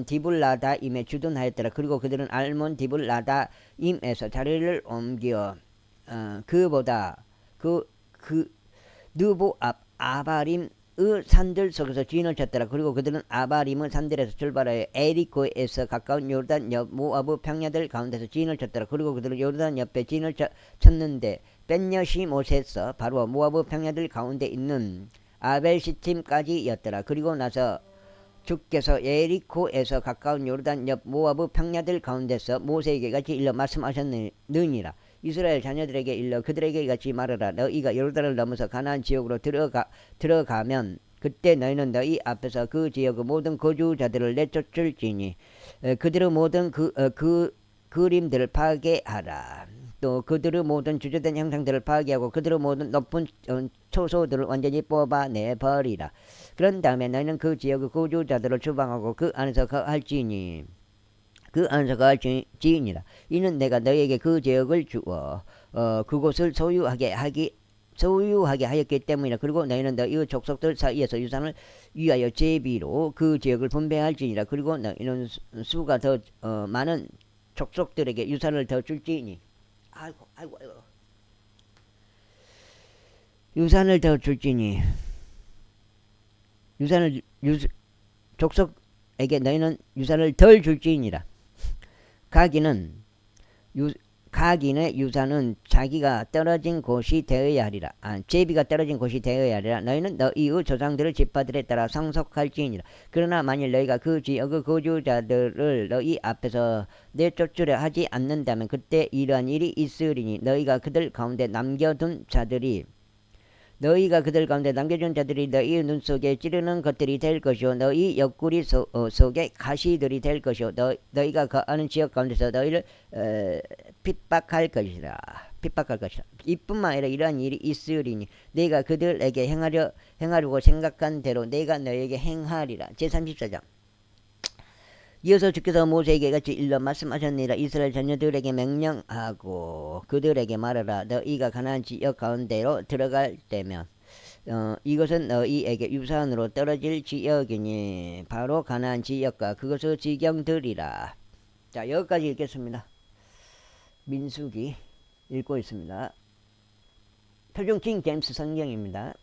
디블라다임에 주둔하였더라. 그리고 그들은 알몬 디블라다임에서 자리를 옮겨 그보다 느보 아바림의 산들 속에서 진을 쳤더라. 그리고 그들은 아바림의 산들에서 출발하여 에리코에서 가까운 요르단 옆 모압의 평야들 가운데서 진을 쳤더라. 그리고 그들은 요르단 옆에 진을 쳤는데 벤여시못에서 바로 모압의 평야들 가운데 있는 아벨시팀까지였더라. 그리고 나서 주께서 예리코에서 가까운 요르단 옆 모압의 평야들 가운데서 모세에게 같이 일러 말씀하셨느니라. 이스라엘 자녀들에게 일러 그들에게 같이 말하라. 너희가 요르단을 넘어서 가나안 지역으로 들어가면 그때 너희는 너희 앞에서 그 지역의 모든 거주자들을 내쫓을지니 그들의 모든 그림들을 파괴하라. 또 그들의 모든 주저된 형상들을 파괴하고 그들의 모든 높은 초소들을 완전히 뽑아내버리라. 그런 다음에 너희는 그 지역의 거주자들을 추방하고 그 안에서 거할지니라. 이는 내가 너희에게 그 지역을 주어 그곳을 소유하게 하였기 때문이라. 그리고 너희는 너희의 족속들 사이에서 유산을 위하여 제비로 그 지역을 분배할지니라. 그리고 너희는 수가 더 많은 족속들에게 유산을 더 줄지니 아이고 유산을 더 줄지니 족속에게 너희는 유산을 덜 줄지니라. 각인의 유산은 자기가 떨어진 곳이 되어야 하리라. 제비가 떨어진 곳이 되어야 하리라. 너희는 너희의 조상들의 지파들에 따라 상속할지니라. 그러나 만일 너희가 그 지역의 거주자들을 너희 앞에서 내쫓으려 하지 않는다면 그때 이러한 일이 있으리니 너희가 그들 가운데 남겨둔 자들이 너희의 눈 속에 찌르는 것들이 될 것이요 너희 옆구리 속에 가시들이 될 것이요 너희가 거하는 지역 가운데서 너희를 핍박할 것이라. 이뿐만 아니라 이러한 일이 있으리니 내가 그들에게 행하려고 생각한 대로 내가 너희에게 행하리라. 제34장. 이어서 주께서 모세에게 같이 일러 말씀하셨느니라. 이스라엘 자녀들에게 명령하고 그들에게 말하라. 너희가 가나안 지역 가운데로 들어갈 때면 이것은 너희에게 유산으로 떨어질 지역이니 바로 가나안 지역과 그것의 지경들이라. 자, 여기까지 읽겠습니다. 민수기 읽고 있습니다. 표준 킹 제임스 성경입니다.